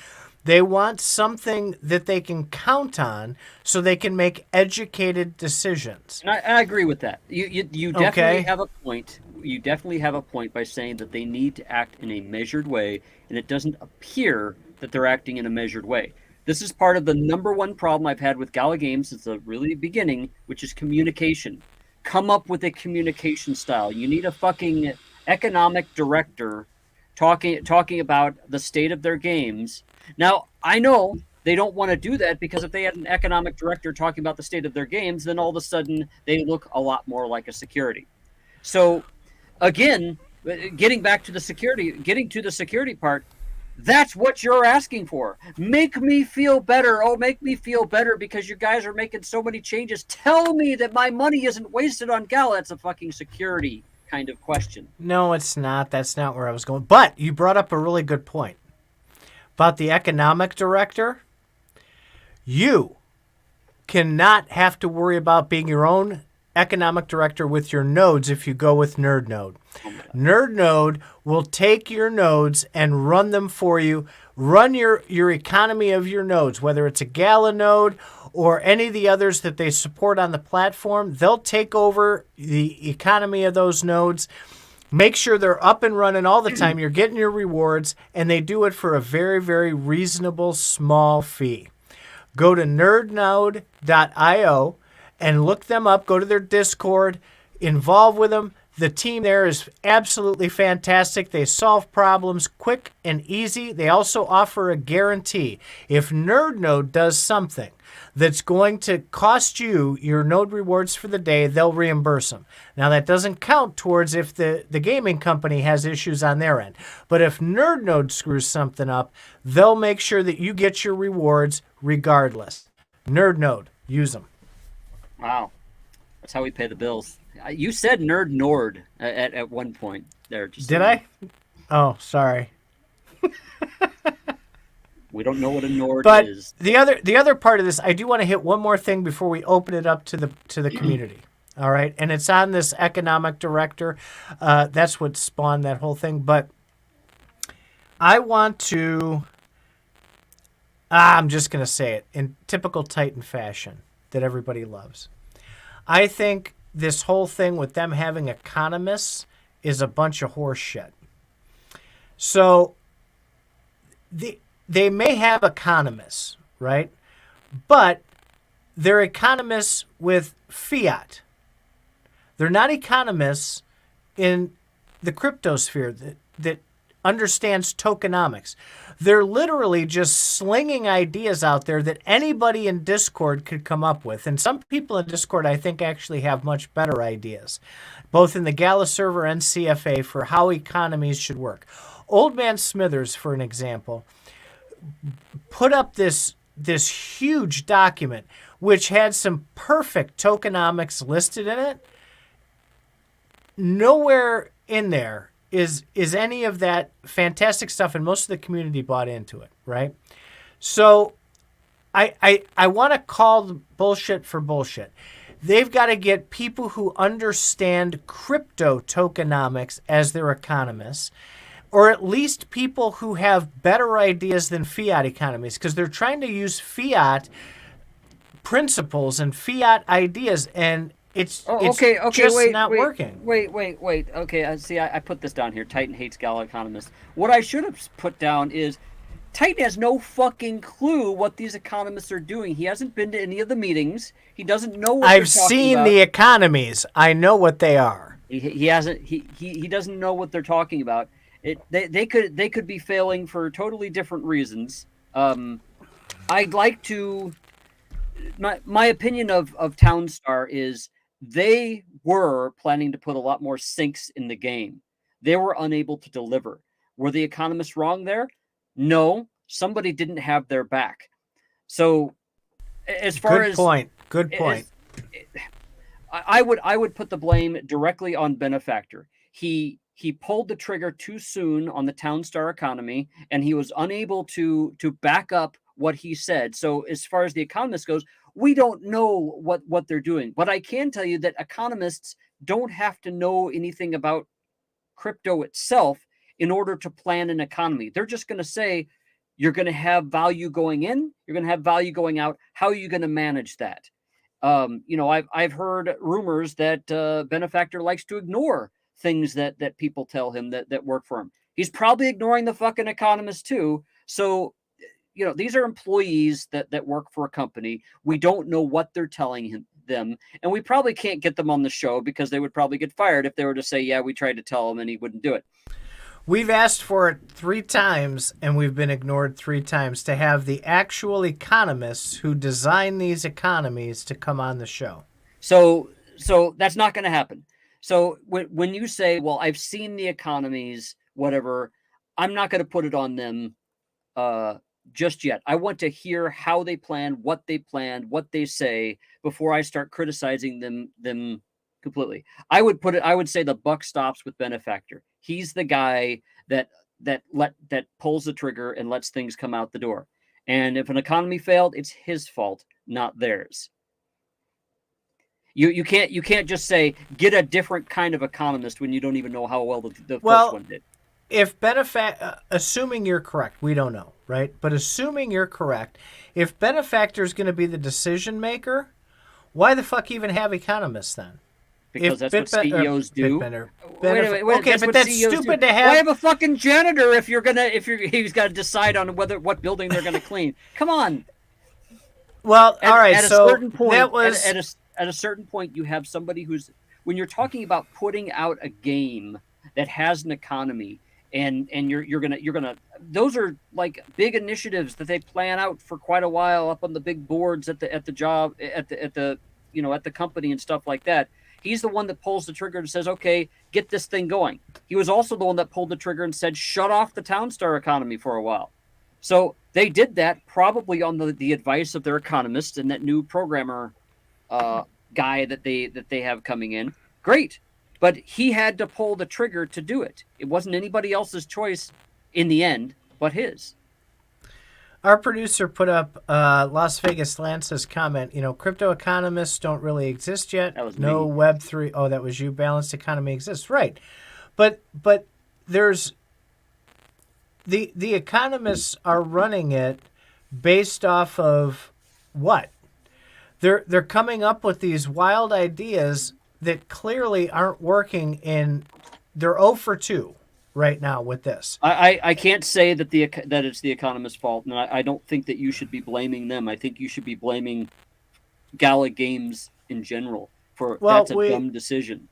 They want something that they can count on so they can make educated decisions. And I agree with that. You definitely have a point. You definitely have a point by saying that they need to act in a measured way, and it doesn't appear that they're acting in a measured way. This is part of the number one problem I've had with Gala Games since the really beginning, which is communication. Come up with a communication style. You need a fucking economic director talking about the state of their games. Now, I know they don't want to do that because if they had an economic director talking about the state of their games, then all of a sudden they look a lot more like a security. So, again, getting to the security part, that's what you're asking for. Make me feel better. Oh, make me feel better because you guys are making so many changes. Tell me that my money isn't wasted on Gala. It's a fucking security kind of question. No, it's not. That's not where I was going. But you brought up a really good point about the economic director. You cannot have to worry about being your own economic director with your nodes if you go with Nerd Node. Nerd Node will take your nodes and run them for you. Run your economy of your nodes, whether it's a Gala node or any of the others that they support on the platform. They'll take over the economy of those nodes. Make sure they're up and running all the time. You're getting your rewards, and they do it for a very, very reasonable, small fee. Go to nerdnode.io and look them up. Go to their Discord. Involve with them. The team there is absolutely fantastic. They solve problems quick and easy. They also offer a guarantee. If NerdNode does something that's going to cost you your node rewards for the day, they'll reimburse them. Now, that doesn't count towards if the gaming company has issues on their end. But if NerdNode screws something up, they'll make sure that you get your rewards regardless. NerdNode, use them. Wow. That's how we pay the bills. You said Nerd Nord at one point there. Did I? Oh, sorry. We don't know what a Nord is. The other part of this, I do want to hit one more thing before we open it up to the community. All right, and it's on this economic director. That's what spawned that whole thing. But I want to. I'm just going to say it in typical Titan fashion that everybody loves. I think this whole thing with them having economists is a bunch of horse shit. So they may have economists, right? But they're economists with fiat. They're not economists in the cryptosphere that understands tokenomics. They're literally just slinging ideas out there that anybody in Discord could come up with. And some people in Discord, I think, actually have much better ideas, both in the Gala server and CFA, for how economies should work. Old Man Smithers, for an example, put up this huge document which had some perfect tokenomics listed in it. Nowhere in there is any of that fantastic stuff, and most of the community bought into it, right? So I want to call bullshit for bullshit. They've got to get people who understand crypto tokenomics as their economists, or at least people who have better ideas than fiat economies, because they're trying to use fiat principles and fiat ideas, and it's not working. Wait. Okay, I put this down here. Titan hates Gala economists. What I should have put down is Titan has no fucking clue what these economists are doing. He hasn't been to any of the meetings. He doesn't know what I've seen the economies. I know what they are. He hasn't. He doesn't know what they're talking about. They could be failing for totally different reasons. I'd like to. My opinion of Townstar is they were planning to put a lot more sinks in the game. They were unable to deliver. Were the economists wrong there? No, somebody didn't have their back. So, as far as good point. I would put the blame directly on Benefactor. He pulled the trigger too soon on the Townstar economy, and he was unable to back up what he said. So, as far as the economist goes, we don't know what they're doing. But I can tell you that economists don't have to know anything about crypto itself in order to plan an economy. They're just going to say, you're going to have value going in, you're going to have value going out. How are you going to manage that? I've heard rumors that Benefactor likes to ignore things that people tell him that work for him. He's probably ignoring the fucking economists too. So, these are employees that work for a company. We don't know what they're telling them, and we probably can't get them on the show because they would probably get fired if they were to say, yeah, we tried to tell him and he wouldn't do it. We've asked for it 3 times, and we've been ignored 3 times, to have the actual economists who design these economies to come on the show. So that's not going to happen. So when you say, well, I've seen the economies, whatever, I'm not going to put it on them just yet. I want to hear how they planned, what they say before I start criticizing them completely. I would say the buck stops with Benefactor. He's the guy that pulls the trigger and lets things come out the door. And if an economy failed, it's his fault, not theirs. You can't just say get a different kind of economist when you don't even know how well the first one did. If assuming you're correct, we don't know, right? But assuming you're correct, if Benefactor is going to be the decision maker, why the fuck even have economists then? because that's what CEOs do. Wait, okay, but that's stupid to have. Why have a fucking janitor if he's got to decide on what building they're gonna clean? Come on. Well, all right. At a so certain point, that was at a certain point, you have somebody who's, when you're talking about putting out a game that has an economy, and you're gonna those are like big initiatives that they plan out for quite a while up on the big boards at the job at the company and stuff like that. He's the one that pulls the trigger and says, okay, get this thing going. He was also the one that pulled the trigger and said, shut off the Townstar economy for a while. So they did that probably on the advice of their economist and that new programmer guy that they have coming in. Great. But he had to pull the trigger to do it. It wasn't anybody else's choice in the end but his. Our producer put up Las Vegas Lance's comment, crypto economists don't really exist yet. That was no me. Web3. Oh, that was you. Balanced economy exists. Right. But there's the economists are running it based off of what? They're coming up with these wild ideas that clearly aren't working they're 0 for 2. Right now with this. I can't say that it's the economist's fault, and I don't think that you should be blaming them. I think you should be blaming Gala Games in general for that's a dumb decision.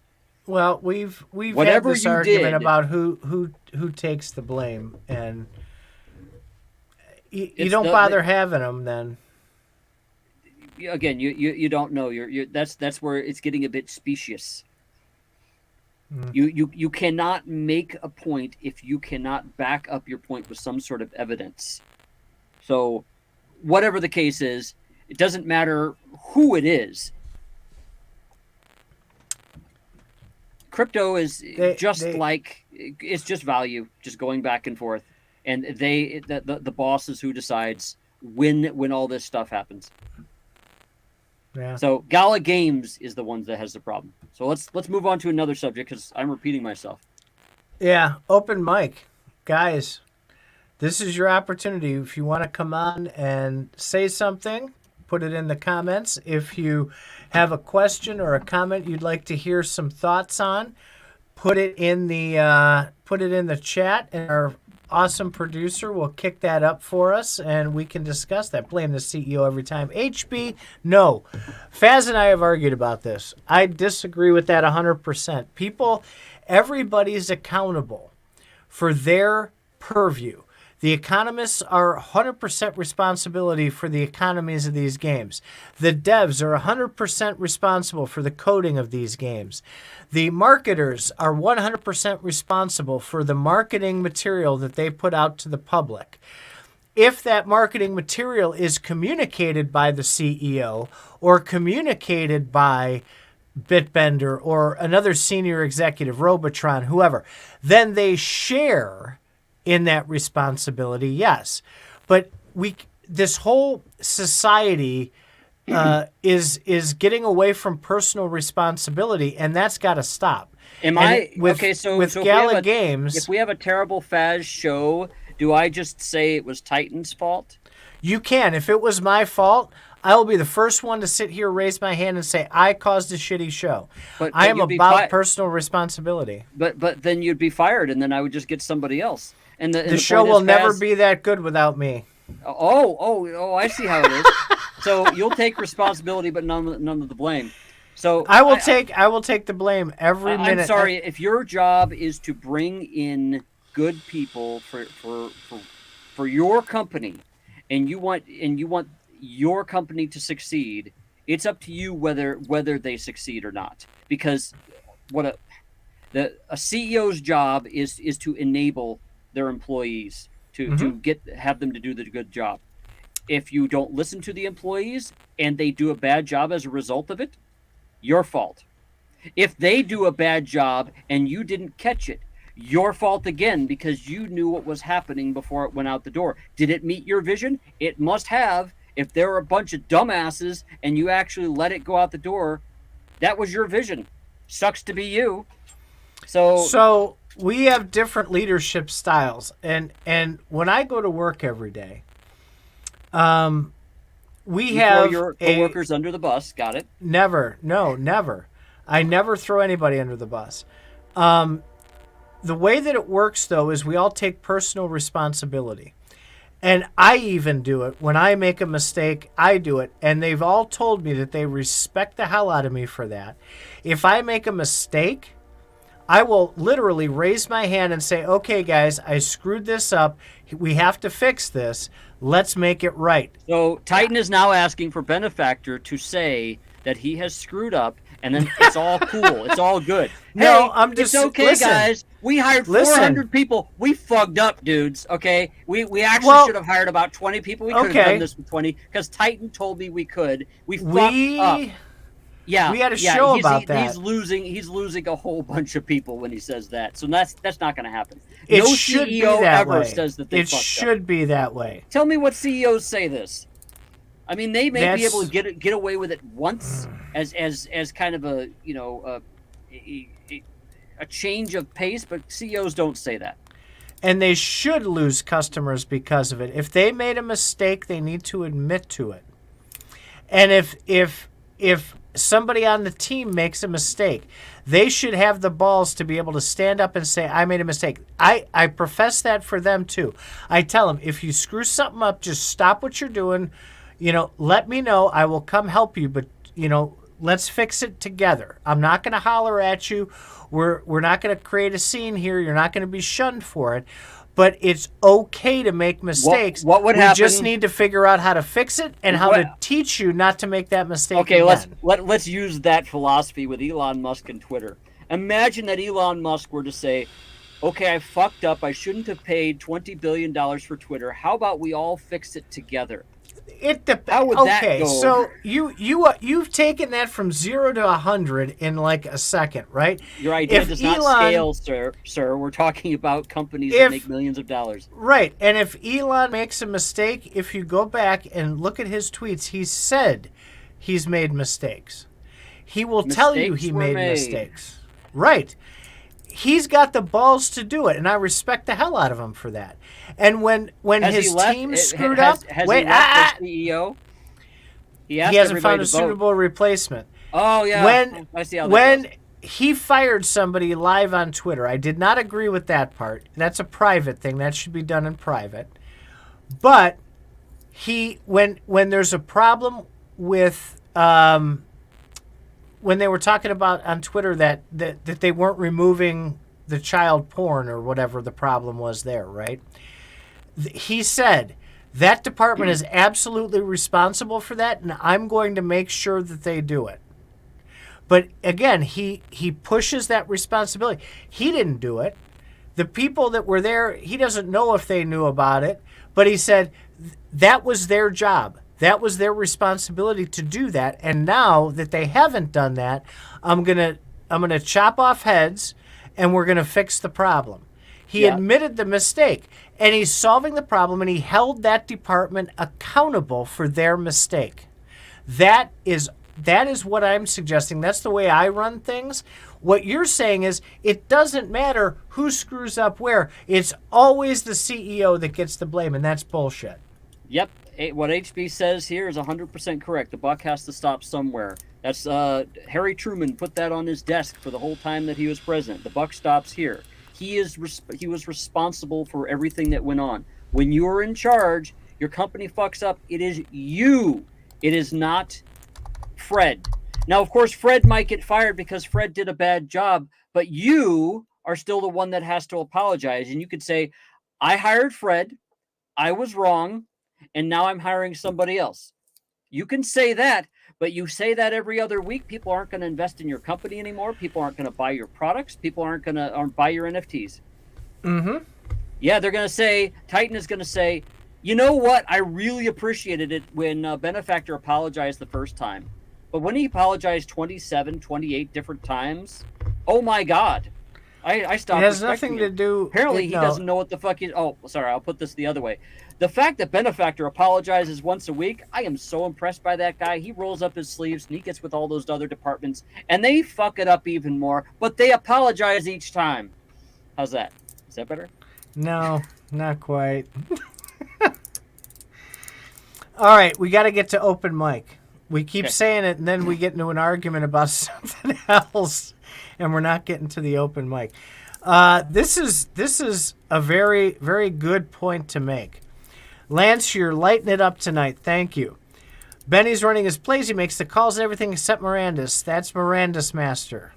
Well, we've Whatever had this argument about who takes the blame, and you don't bother having them then. Again, you don't know. That's where it's getting a bit specious. You cannot make a point if you cannot back up your point with some sort of evidence. So whatever the case is, it doesn't matter who it is. Crypto is it's just value, just going back and forth. And the boss is who decides when all this stuff happens. Yeah. So Gala Games is the one that has the problem. So let's move on to another subject because I'm repeating myself. Yeah, open mic. Guys, this is your opportunity. If you want to come on and say something, put it in the comments. If you have a question or a comment you'd like to hear some thoughts on, put it in the chat, and our awesome producer will kick that up for us, and we can discuss that. Blame the CEO every time. HB, no. Faz and I have argued about this. I disagree with that 100%. Everybody's accountable for their purview. The economists are 100% responsibility for the economies of these games. The devs are 100% responsible for the coding of these games. The marketers are 100% responsible for the marketing material that they put out to the public. If that marketing material is communicated by the CEO or communicated by Bitbender or another senior executive, Robotron, whoever, then they share in that responsibility, yes. But this whole society is getting away from personal responsibility, and that's got to stop. With Gala Games, if we have a terrible Faz show, do I just say it was Titan's fault? You can. If it was my fault, I will be the first one to sit here, raise my hand, and say I caused a shitty show. But I am about personal responsibility. But then you'd be fired, and then I would just get somebody else. And the show will never be that good without me. Oh! I see how it is. So you'll take responsibility, but none of the blame. So I will take the blame every minute. I'm sorry if your job is to bring in good people for your company, and you want your company to succeed. It's up to you whether they succeed or not. Because a CEO's job is to enable their employees to have them to do the good job. If you don't listen to the employees and they do a bad job as a result of it, your fault. If they do a bad job and you didn't catch it, your fault again, because you knew what was happening before it went out the door. Did it meet your vision? It must have. If there were a bunch of dumbasses and you actually let it go out the door, that was your vision. Sucks to be you. So we have different leadership styles, and when I go to work every day, we have your coworkers under the bus. Got it? Never. I never throw anybody under the bus. The way that it works, though, is we all take personal responsibility. And I even do it. When I make a mistake, I do it. And they've all told me that they respect the hell out of me for that. If I make a mistake, I will literally raise my hand and say, okay, guys, I screwed this up. We have to fix this. Let's make it right. So Titan is now asking for Benefactor to say that he has screwed up, and then it's all cool. It's all good. No, hey, I'm just... It's okay, listen, guys. We hired 400 people. We fucked up, dudes, okay? We actually should have hired about 20 people. We could have done this with 20 because Titan told me we could. We fucked up. Yeah, we had a show about that. He's losing a whole bunch of people when he says that. So that's not going to happen. It no should CEO be that ever way. says that they it fucked should up. be that way. Tell me what CEOs say this. I mean, they may be able to get away with it once as kind of a a change of pace, but CEOs don't say that. And they should lose customers because of it. If they made a mistake, they need to admit to it. And if somebody on the team makes a mistake, they should have the balls to be able to stand up and say, I made a mistake. I profess that for them too. I tell them, if you screw something up, just stop what you're doing. Let me know. I will come help you, but let's fix it together. I'm not going to holler at you. We're not going to create a scene here. You're not going to be shunned for it. But it's okay to make mistakes. What would happen? We just need to figure out how to fix it and how to teach you not to make that mistake again. Let's use that philosophy with Elon Musk and Twitter. Imagine that Elon Musk were to say, okay, I fucked up. I shouldn't have paid $20 billion for Twitter. How about we all fix it together? How would that go? So you've taken that from 0 to 100 in like a second, right? Your idea does not scale, sir. We're talking about companies that make millions of dollars. Right. And if Elon makes a mistake, if you go back and look at his tweets, he said he's made mistakes. He will tell you he made mistakes. Right. He's got the balls to do it, and I respect the hell out of him for that. And when his team screwed up, has he left the CEO? He hasn't found a suitable replacement. Oh yeah, I see how that when he fired somebody live on Twitter, I did not agree with that part. That's a private thing. That should be done in private. But when there's a problem with when they were talking about on Twitter that they weren't removing the child porn or whatever the problem was there, right? He said, that department is absolutely responsible for that, and I'm going to make sure that they do it. But again, he pushes that responsibility. He didn't do it. The people that were there, he doesn't know if they knew about it, but he said that was their job. That was their responsibility to do that. And now that they haven't done that, I'm gonna chop off heads, and we're gonna fix the problem. He admitted the mistake, and he's solving the problem, and he held that department accountable for their mistake. That is what I'm suggesting. That's the way I run things. What you're saying is it doesn't matter who screws up where. It's always the CEO that gets the blame, and that's bullshit. Yep. What HB says here is 100% correct. The buck has to stop somewhere. That's Harry Truman put that on his desk for the whole time that he was president. The buck stops here. He was responsible for everything that went on. When you're in charge, your company fucks up. It is you. It is not Fred. Now, of course, Fred might get fired because Fred did a bad job, but you are still the one that has to apologize. And you could say, I hired Fred. I was wrong. And now I'm hiring somebody else. You can say that, but you say that every other week. People aren't going to invest in your company anymore. People aren't going to buy your products. People aren't going to buy your NFTs. Mm-hmm. Yeah, they're going to say, Titan is going to say, you know what? I really appreciated it when Benefactor apologized the first time. But when he apologized 27, 28 different times, oh my God. I stopped. It has nothing to do. Apparently, he doesn't know what the fuck he's. Oh, sorry. I'll put this the other way. The fact that Benefactor apologizes once a week, I am so impressed by that guy. He rolls up his sleeves and he gets with all those other departments, and they fuck it up even more. But they apologize each time. How's that? Is that better? No, not quite. All right, we got to get to open mic. We keep Okay. saying it, and then we get into an argument about something else, and we're not getting to the open mic. This is a very, very good point to make. Lance, you're lighting it up tonight. Thank you. Benny's running his plays. He makes the calls and everything except Miranda's. That's Miranda's master.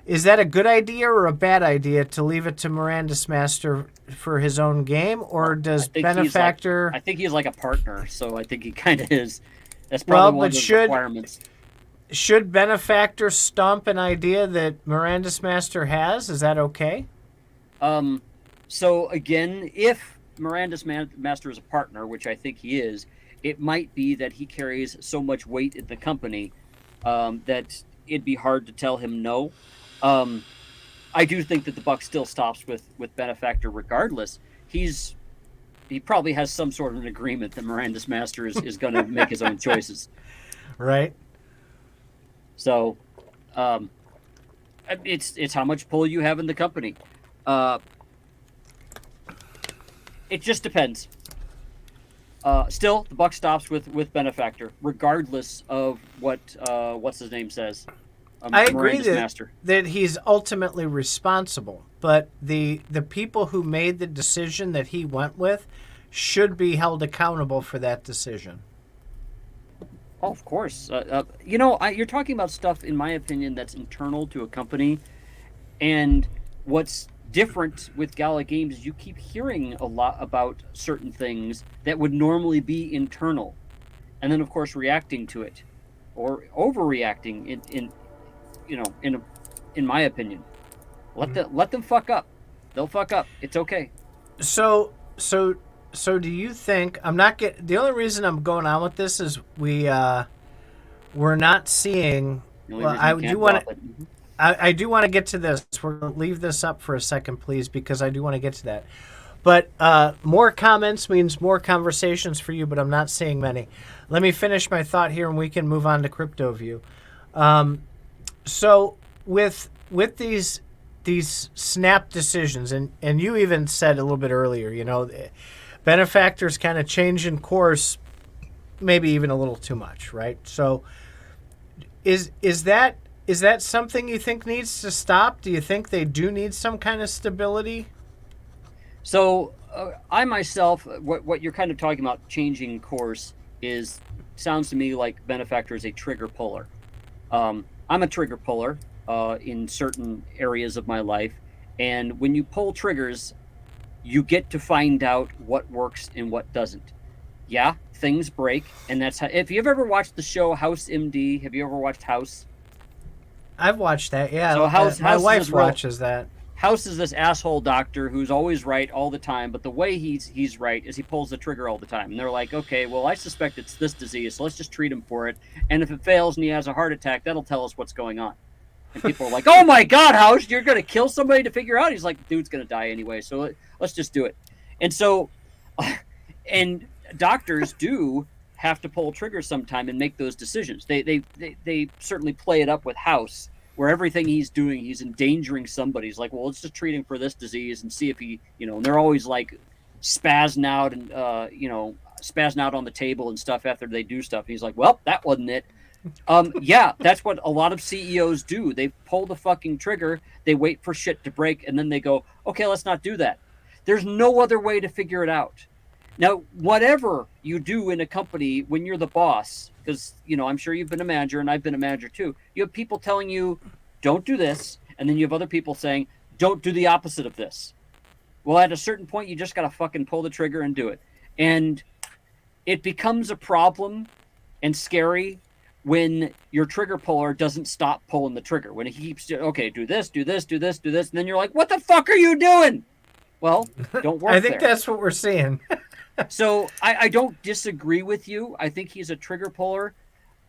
Is that a good idea or a bad idea to leave it to Miranda's master for his own game, or does Benefactor? I think he's like a partner, so I think he kind of is. That's probably one of the requirements. Should Benefactor stomp an idea that Miranda's master has? Is that okay? So again, if Miranda's master is a partner, which I think he is, it might be that he carries so much weight in the company that it'd be hard to tell him no. I do think that the buck still stops with Benefactor regardless. He probably has some sort of an agreement that Miranda's master is going to make his own choices. Right. So, it's how much pull you have in the company. It just depends. Still, the buck stops with Benefactor, regardless of what's his name says. I agree that he's ultimately responsible, but the people who made the decision that he went with should be held accountable for that decision. Oh, of course. You're talking about stuff, in my opinion, that's internal to a company, and what's different with Gala Games is you keep hearing a lot about certain things that would normally be internal, and then of course reacting to it, or overreacting in my opinion. Let them fuck up. They'll fuck up. It's okay. So do you think the only reason I'm going on with this is we're not seeing. Well, I do want to get to this. We're going to leave this up for a second, please, because I do want to get to that. But more comments means more conversations for you, but I'm not seeing many. Let me finish my thought here, and we can move on to CryptoView. So with these snap decisions, and you even said a little bit earlier, Benefactor's kind of changing course, maybe even a little too much, right? So is that something you think needs to stop? Do you think they do need some kind of stability? So I myself, what you're kind of talking about, changing course, sounds to me like Benefactor is a trigger puller. I'm a trigger puller in certain areas of my life, and when you pull triggers, you get to find out what works and what doesn't. Yeah, things break, and that's how. If you've ever watched the show House MD, have you ever watched House? I've watched that. Yeah, so my wife watches that. House is this asshole doctor who's always right all the time, but the way he's right is he pulls the trigger all the time. And they're like, okay, well, I suspect it's this disease, so let's just treat him for it. And if it fails and he has a heart attack, that'll tell us what's going on. And people are like, oh my God, House, you're going to kill somebody to figure out? He's like, dude's going to die anyway, so let's just do it. And so, and doctors do have to pull triggers sometime and make those decisions. They certainly play it up with House, where everything he's doing, he's endangering somebody. He's like, well, let's just treat him for this disease and see if he, and they're always like spazzing out and, spazzing out on the table and stuff after they do stuff. And he's like, well, that wasn't it. Yeah, that's what a lot of CEOs do. They pull the fucking trigger, they wait for shit to break, and then they go, okay, let's not do that. There's no other way to figure it out. Now, whatever you do in a company when you're the boss, because, I'm sure you've been a manager and I've been a manager too. You have people telling you, don't do this. And then you have other people saying, don't do the opposite of this. Well, at a certain point, you just got to fucking pull the trigger and do it. And it becomes a problem and scary when your trigger puller doesn't stop pulling the trigger. When he keeps, okay, do this, do this, do this, do this. And then you're like, what the fuck are you doing? Well, don't work I think that's what we're seeing. So I don't disagree with you. I think he's a trigger puller.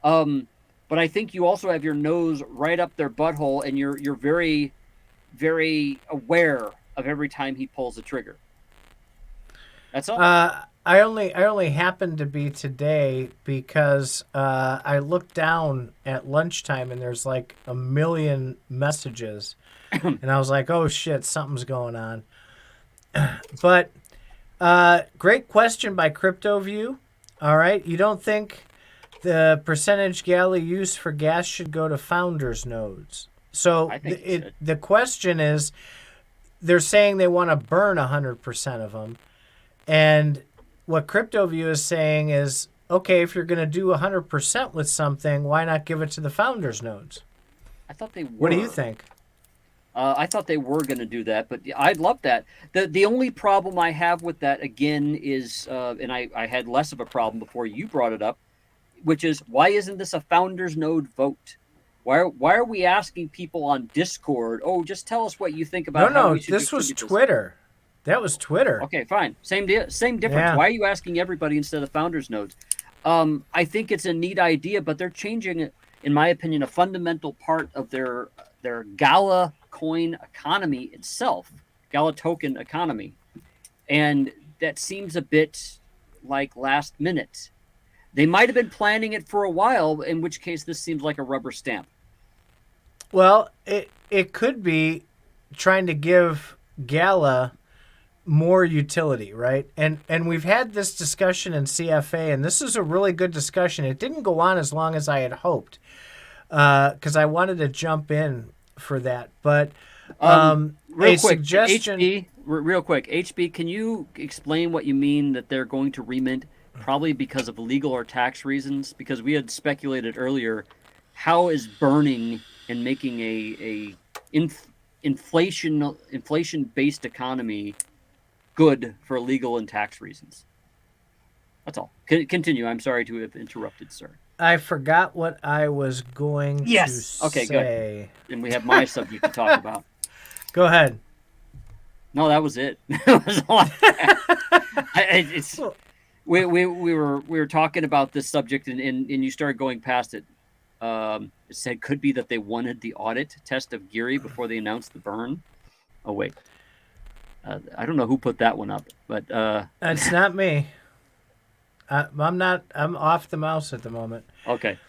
But I think you also have your nose right up their butthole, and you're very, very aware of every time he pulls a trigger. That's all. I only happened to be today because I looked down at lunchtime and there's like 1 million messages, and I was like, oh shit, something's going on. But great question by CryptoView. All right, you don't think The percentage Gala use for gas should go to founders nodes. So I think the question is, they're saying they want to burn 100% of them. And what CryptoView is saying is, okay, if you're going to do 100% with something, why not give it to the founders nodes? I thought they were. What do you think? I thought they were going to do that, but I'd love that. The only problem I have with that, again, is, and I had less of a problem before you brought it up, which is, why isn't this a founders node vote? Why are we asking people on Discord, oh, just tell us what you think about how we should this was distribute this? Twitter. That was Twitter. Okay, fine. Same difference. Yeah. Why are you asking everybody instead of founders nodes? I think it's a neat idea, but they're changing, in my opinion, a fundamental part of their Gala coin economy itself, Gala token economy. And that seems a bit like last minute. They might have been planning it for a while, in which case this seems like a rubber stamp. Well, it could be trying to give Gala more utility, right? And we've had this discussion in CFA, and this is a really good discussion. It didn't go on as long as I had hoped, because I wanted to jump in for that. But real quick, suggestion... HB, can you explain what you mean that they're going to remint, probably because of legal or tax reasons? Because we had speculated earlier, how is burning and making a inflation-based economy good for legal and tax reasons? That's all. Continue. I'm sorry to have interrupted, sir. I forgot what I was going to say. Okay, good. And we have my subject to talk about. Go ahead. No, that was it. That was all we were talking about this subject, and you started going past it. It said could be that they wanted the audit test of Geary before they announced the burn. Oh wait, I don't know who put that one up, but it's not me. I'm not. I'm off the mouse at the moment. Okay.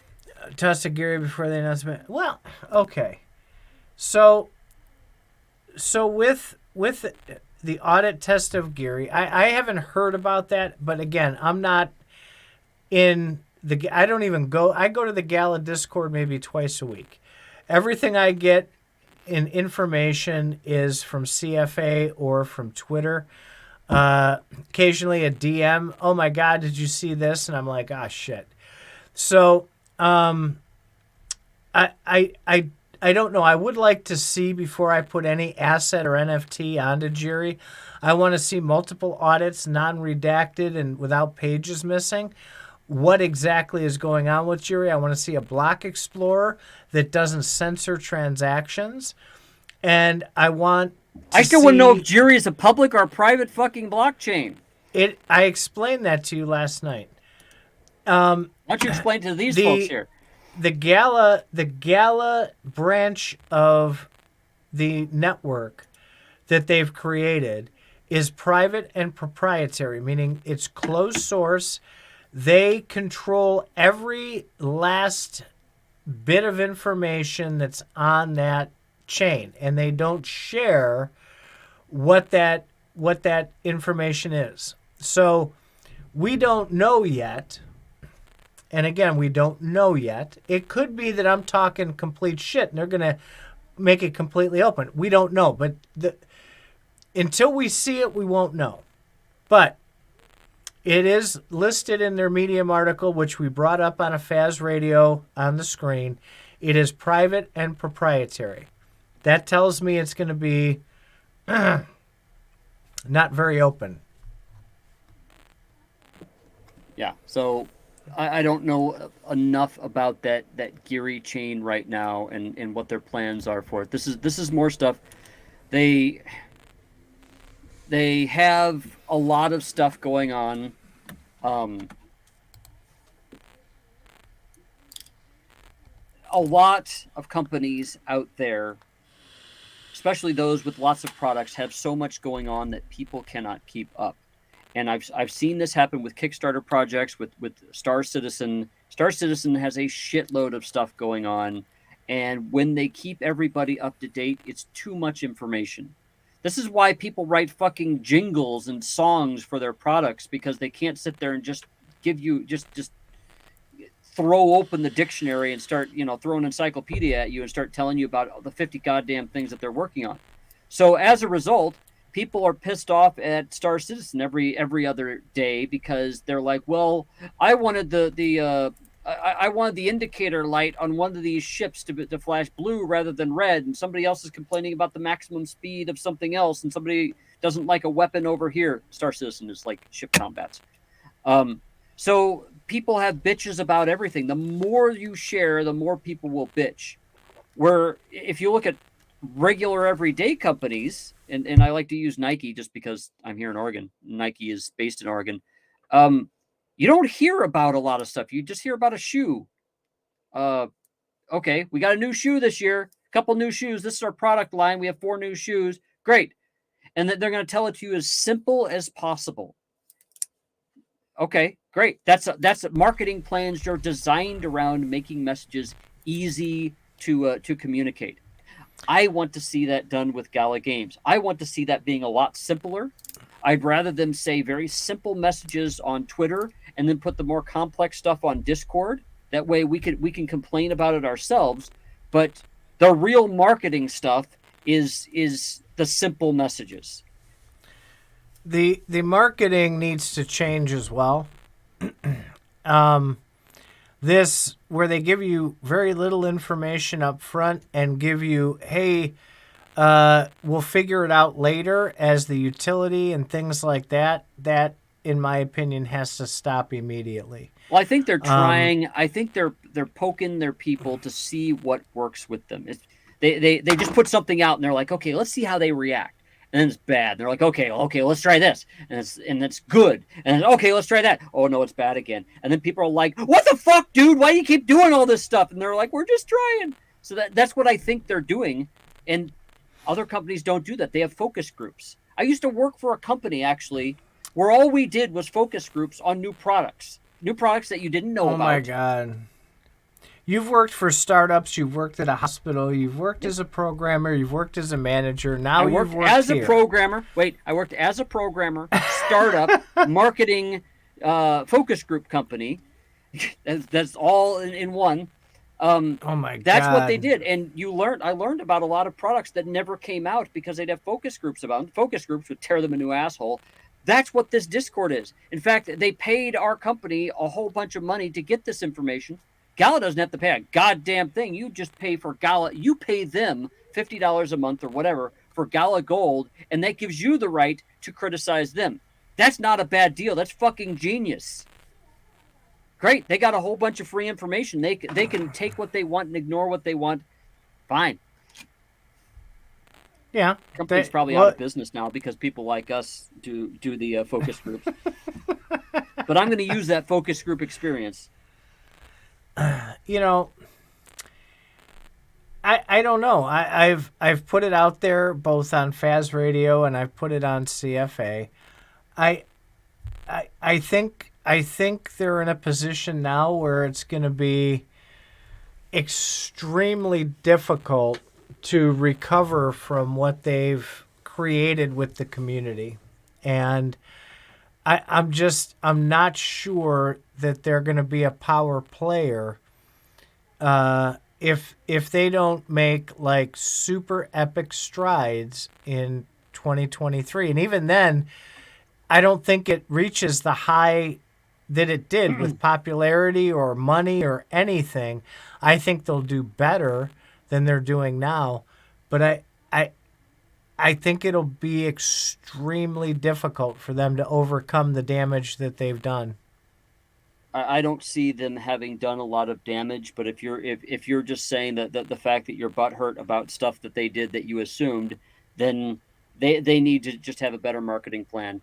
Test of Geary before the announcement. Well, okay. So with the audit test of Geary, I haven't heard about that, but again, I'm not in the. I don't even go. I go to the Gala Discord maybe twice a week. Everything I get in information is from CFA or from Twitter. Occasionally a DM. Oh my God, did you see this? And I'm like, ah, shit. So I don't know. I would like to see before I put any asset or NFT onto Geary. I want to see multiple audits, non-redacted and without pages missing. What exactly is going on with Geary? I want to see a block explorer that doesn't censor transactions. And I want I still want to know if Geary is a public or a private fucking blockchain. I explained that to you last night. Why don't you explain to these folks here? The Gala branch of the network that they've created is private and proprietary, meaning it's closed source. They control every last bit of information that's on that chain, and they don't share what that information is. So we don't know yet. And again, we don't know yet. It could be that I'm talking complete shit and they're going to make it completely open. We don't know. But until we see it, we won't know. But it is listed in their Medium article, which we brought up on a Faz Radio on the screen. It is private and proprietary. That tells me it's going to be not very open. Yeah, so I don't know enough about that Geary chain right now and what their plans are for it. This is more stuff. They have a lot of stuff going on. A lot of companies out there, especially those with lots of products, have so much going on that people cannot keep up. And I've seen this happen with Kickstarter projects, with Star Citizen. Star Citizen has a shitload of stuff going on, and when they keep everybody up to date, it's too much information. This is why people write fucking jingles and songs for their products, because they can't sit there and just give you just throw open the dictionary and start, throwing an encyclopedia at you and start telling you about the 50 goddamn things that they're working on. So as a result, people are pissed off at Star Citizen every other day because they're like, well, I wanted I wanted the indicator light on one of these ships to flash blue rather than red, and somebody else is complaining about the maximum speed of something else, and somebody doesn't like a weapon over here. Star Citizen is like ship combats. So people have bitches about everything. The more you share, the more people will bitch. Where if you look at regular everyday companies, and I like to use Nike just because I'm here in Oregon. Nike is based in Oregon. You don't hear about a lot of stuff. You just hear about a shoe. Okay, we got a new shoe this year. A couple new shoes. This is our product line. We have 4 new shoes. Great. And they're going to tell it to you as simple as possible. Okay, great. That's marketing plans are designed around making messages easy to communicate. I want to see that done with Gala Games. I want to see that being a lot simpler. I'd rather them say very simple messages on Twitter and then put the more complex stuff on Discord. That way we can complain about it ourselves. But the real marketing stuff is the simple messages. The marketing needs to change as well. This where they give you very little information up front and give you, hey, we'll figure it out later as the utility and things like that. That, in my opinion, has to stop immediately. Well, I think they're trying. I think they're poking their people to see what works with them. They just put something out and they're like, okay, let's see how they react. And then it's bad. And they're like, okay, let's try this. And it's good. And then, okay, let's try that. Oh, no, it's bad again. And then people are like, what the fuck, dude? Why do you keep doing all this stuff? And they're like, we're just trying. So that's what I think they're doing. And other companies don't do that. They have focus groups. I used to work for a company, actually, where all we did was focus groups on new products that you didn't know about. Oh, my God. You've worked for startups. You've worked at a hospital. You've worked as a programmer. You've worked as a manager. Now you've worked as here. A programmer. Wait, I worked as a programmer, startup, marketing, focus group company. That's all in one. Oh my God! That's what they did, and I learned about a lot of products that never came out because they'd have focus groups about them. Focus groups would tear them a new asshole. That's what this Discord is. In fact, they paid our company a whole bunch of money to get this information. Gala doesn't have to pay a goddamn thing. You just pay for Gala. You pay them $50 a month or whatever for Gala Gold, and that gives you the right to criticize them. That's not a bad deal. That's fucking genius. Great. They got a whole bunch of free information. They can take what they want and ignore what they want. Fine. Yeah. Company's probably out of business now because people like us do the focus groups. But I'm going to use that focus group experience. You know, I don't know. I've put it out there both on Faz Radio and I've put it on CFA. I think they're in a position now where it's going to be extremely difficult to recover from what they've created with the community. And I'm not sure that they're going to be a power player if they don't make like super epic strides in 2023. And even then, I don't think it reaches the high that it did with popularity or money or anything. I think they'll do better than they're doing now. But I think it'll be extremely difficult for them to overcome the damage that they've done. I don't see them having done a lot of damage, but if you're just saying that the fact that you're butthurt about stuff that they did that you assumed, then they need to just have a better marketing plan.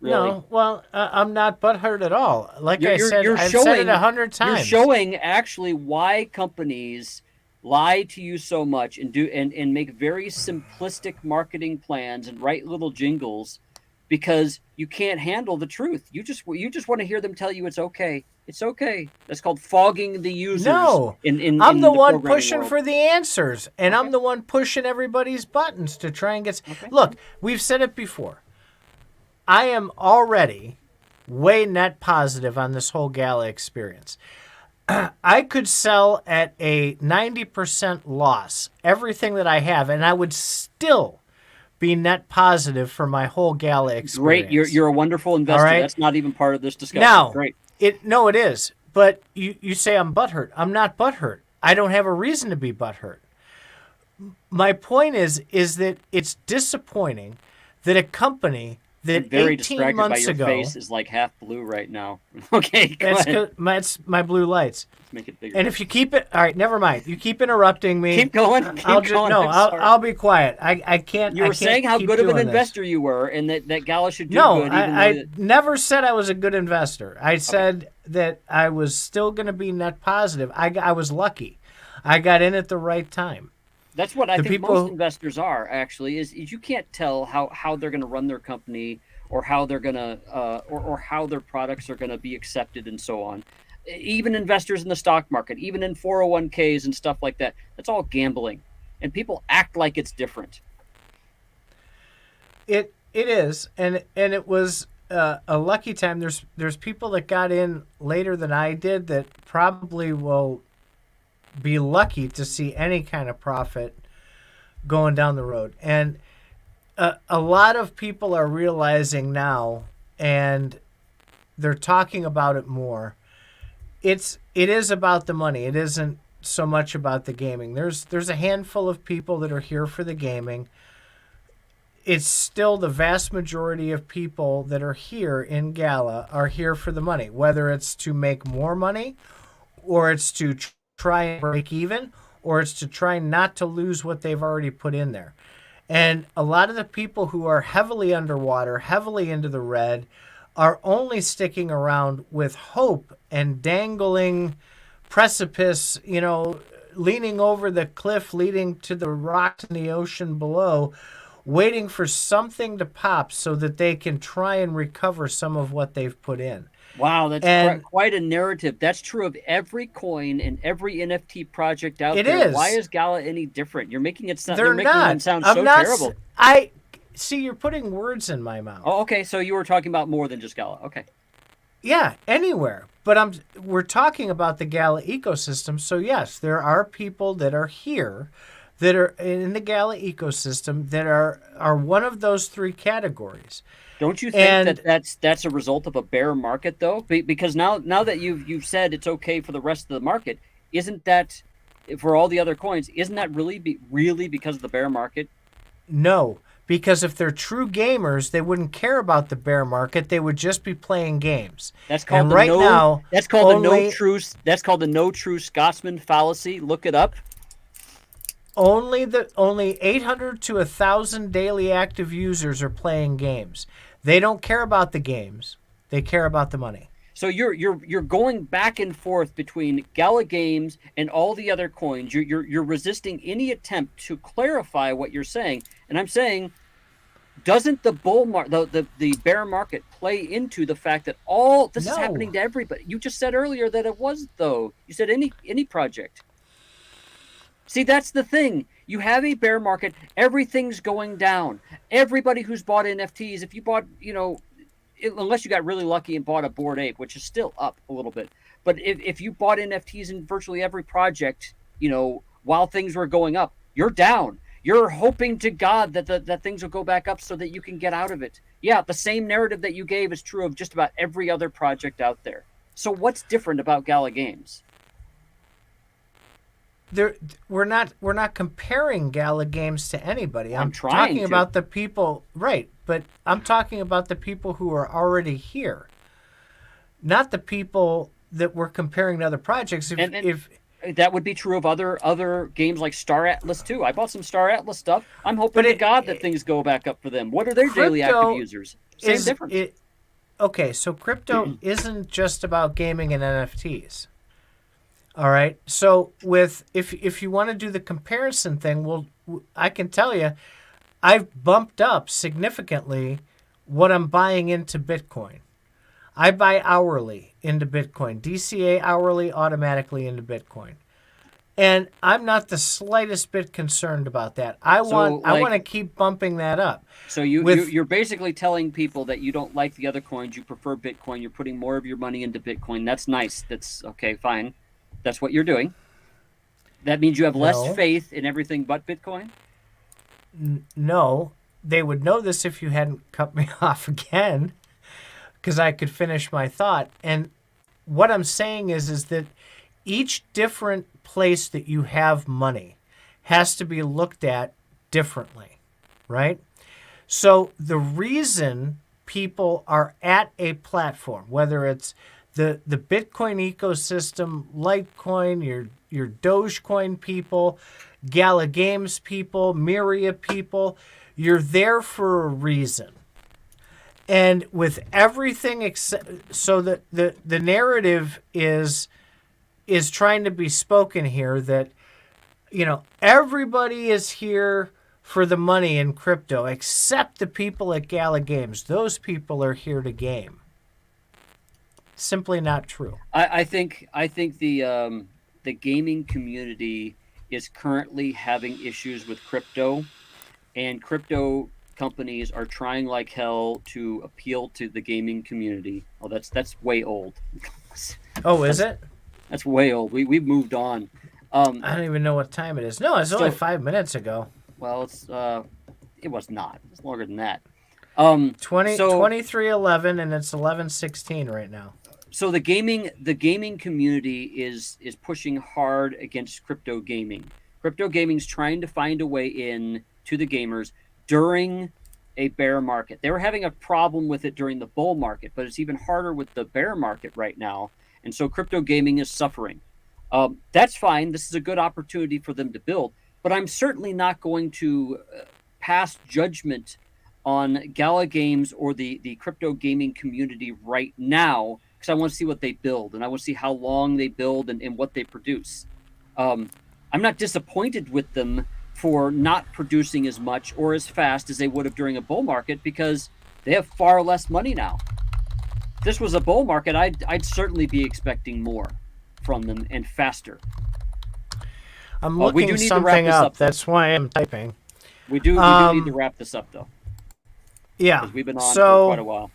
Really. No, well, I'm not butthurt at all. Like I've said it 100 times. You're showing actually why companies lie to you so much and make very simplistic marketing plans and write little jingles because you can't handle the truth. You just want to hear them tell you it's okay. It's okay. That's called fogging the users. No, I'm the one pushing world. For the answers, and I'm the one pushing everybody's buttons to try and get. Okay. Look, we've said it before. I am already way net positive on this whole Gala experience. I could sell at a 90% loss everything that I have, and I would still be net positive for my whole Gala experience. Great, you're a wonderful investor. Right? That's not even part of this discussion. Now, Great. it is. But you say I'm butthurt. I'm not butthurt. I don't have a reason to be butthurt. My point is that it's disappointing that a company that I'm very 18 distracted months by your ago, face is like half blue right now. Okay, go that's ahead. that's my blue lights. Let's make it bigger. And if you keep it, all right, never mind. You keep interrupting me. Keep going. I'll be quiet. I can't. You were I can't saying how keep good of an doing this. investor you were, and that Gala should do No, good. I never said I was a good investor. I said that I was still going to be net positive. I was lucky. I got in at the right time. That's what I think people most investors are, actually, is you can't tell how they're going to run their company, or how they're going to or how their products are going to be accepted and so on. Even investors in the stock market, even in 401ks and stuff like that, that's all gambling, and people act like it's different. It is, and it was a lucky time. There's people that got in later than I did that probably will be lucky to see any kind of profit going down the road. And a lot of people are realizing now, and they're talking about it more. It is about the money. It isn't so much about the gaming. There's a handful of people that are here for the gaming. It's still the vast majority of people that are here in Gala are here for the money, whether it's to make more money, or it's to try and break even, or it's to try not to lose what they've already put in there. And a lot of the people who are heavily underwater, heavily into the red, are only sticking around with hope and dangling precipice, leaning over the cliff leading to the rocks in the ocean below, waiting for something to pop so that they can try and recover some of what they've put in. Wow, that's quite a narrative. That's true of every coin and every NFT project out there. It is. Why is Gala any different? You're making it sound. They're making them sound so terrible. I see. You're putting words in my mouth. Oh, okay. So you were talking about more than just Gala. Okay. Yeah, anywhere. But we're talking about the Gala ecosystem. So yes, there are people that are here, that are in the Gala ecosystem, that are one of those three categories. Don't you think that's a result of a bear market, though? Because now that you've said it's okay for the rest of the market, isn't that, for all the other coins, isn't that really because of the bear market? No, because if they're true gamers, they wouldn't care about the bear market. They would just be playing games. That's called the no true Scotsman fallacy. Look it up. Only 800 to 1,000 daily active users are playing games. They don't care about the games. They care about the money. So you're going back and forth between Gala Games and all the other coins. You're resisting any attempt to clarify what you're saying. And I'm saying, doesn't the the bear market play into the fact that all this is happening to everybody? You just said earlier that it was, though. You said any project. See, that's the thing. You have a bear market. Everything's going down. Everybody who's bought NFTs, if you bought, unless you got really lucky and bought a Bored Ape, which is still up a little bit. But if you bought NFTs in virtually every project, while things were going up, you're down. You're hoping to God that things will go back up so that you can get out of it. Yeah, the same narrative that you gave is true of just about every other project out there. So what's different about Gala Games? We're not comparing Gala Games to anybody. I'm talking to. About the people, right? But I'm talking about the people who are already here, not the people that we're comparing to other projects. If that would be true of other games like Star Atlas too. I bought some Star Atlas stuff. I'm hoping to God that things go back up for them. What are their daily active users? Same difference. Okay, so crypto isn't just about gaming and NFTs. All right. So if you want to do the comparison thing, I can tell you, I've bumped up significantly what I'm buying into Bitcoin. I buy hourly into Bitcoin, DCA hourly automatically into Bitcoin. And I'm not the slightest bit concerned about that. I want to keep bumping that up. So you're basically telling people that you don't like the other coins, you prefer Bitcoin, you're putting more of your money into Bitcoin. That's nice. That's okay, fine. That's what you're doing. That means you have less faith in everything but Bitcoin? No. They would know this if you hadn't cut me off again, because I could finish my thought. And what I'm saying is that each different place that you have money has to be looked at differently, right? So the reason people are at a platform, whether it's the Bitcoin ecosystem, Litecoin, your Dogecoin people, Gala Games people, Myria people, you're there for a reason. And with everything so that the narrative is trying to be spoken here that, everybody is here for the money in crypto except the people at Gala Games. Those people are here to game. Simply not true. I think the gaming community is currently having issues with crypto, and crypto companies are trying like hell to appeal to the gaming community. Oh, that's way old. Oh, is it? That's way old. We've moved on. I don't even know what time it is. No, it's only 5 minutes ago. Well, it was not. It's longer than that. 23:11, and it's 11:16 right now. So the gaming community is pushing hard against crypto gaming. Crypto gaming's trying to find a way in to the gamers during a bear market. They were having a problem with it during the bull market, but it's even harder with the bear market right now. And so crypto gaming is suffering. That's fine. This is a good opportunity for them to build. But I'm certainly not going to pass judgment on Gala Games or the crypto gaming community right now, because I want to see what they build, and I want to see how long they build and what they produce. I'm not disappointed with them for not producing as much or as fast as they would have during a bull market, because they have far less money now. If this was a bull market, I'd certainly be expecting more from them and faster. I'm looking something up. That's why I'm typing. We do need to wrap this up, though. Yeah. Because we've been on for quite a while.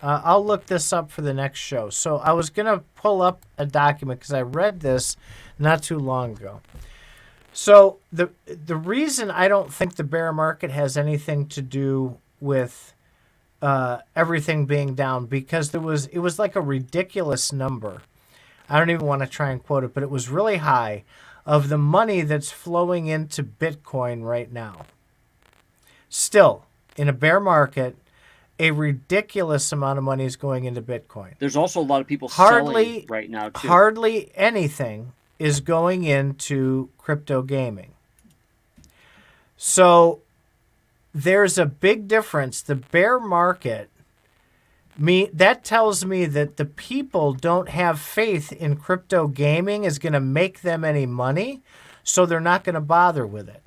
I'll look this up for the next show. So I was going to pull up a document because I read this not too long ago. So the reason I don't think the bear market has anything to do with everything being down, because it was like a ridiculous number. I don't even want to try and quote it, but it was really high, of the money that's flowing into Bitcoin right now. Still, in a bear market, a ridiculous amount of money is going into Bitcoin. There's also a lot of people selling right now, too. Hardly anything is going into crypto gaming. So there's a big difference. The bear market, that tells me that the people don't have faith in crypto gaming is going to make them any money, so they're not going to bother with it.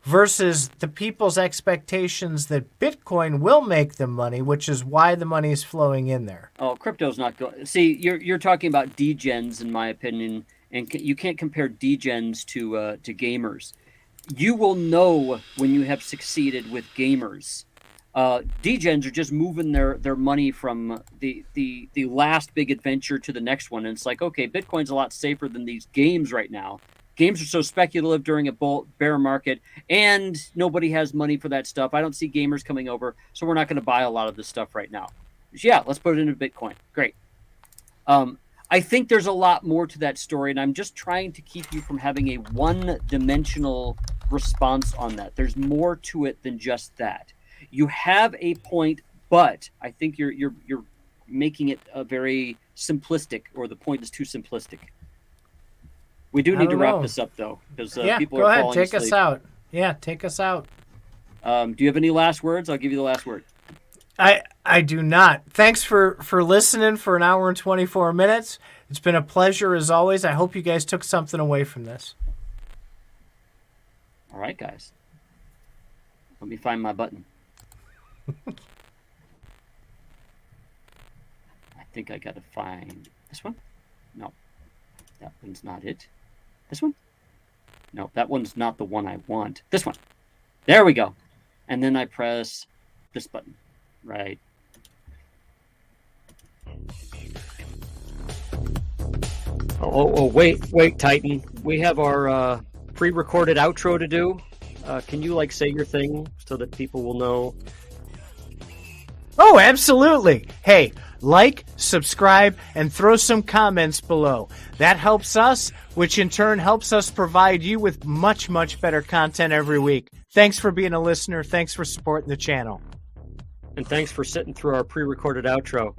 Versus the people's expectations that Bitcoin will make them money, which is why the money is flowing in there. Oh, crypto's not going. See, you're talking about degens, in my opinion, and you can't compare degens to gamers. You will know when you have succeeded with gamers. Degens are just moving their money from the last big adventure to the next one, and it's like, okay, Bitcoin's a lot safer than these games right now. Games are so speculative during a bear market, and nobody has money for that stuff. I don't see gamers coming over, so we're not going to buy a lot of this stuff right now. So yeah, let's put it into Bitcoin. Great. I think there's a lot more to that story, and I'm just trying to keep you from having a one-dimensional response on that. There's more to it than just that. You have a point, but I think you're making it a very simplistic, or the point is too simplistic. We do need to wrap this up, though, because people are falling asleep. Go ahead, take us out. Yeah, take us out. Do you have any last words? I'll give you the last word. I do not. Thanks for listening for an hour and 24 minutes. It's been a pleasure as always. I hope you guys took something away from this. All right, guys. Let me find my button. I think I got to find This one? No. That one's not it. This one? No, that one's not the one I want. This one. There we go. And then I press this button. Right. Oh, wait, Titan. We have our pre-recorded outro to do. Can you, like, say your thing so that people will know? Oh, absolutely. Hey, like, subscribe, and throw some comments below. That helps us, which in turn helps us provide you with much, much better content every week. Thanks for being a listener. Thanks for supporting the channel. And thanks for sitting through our pre-recorded outro.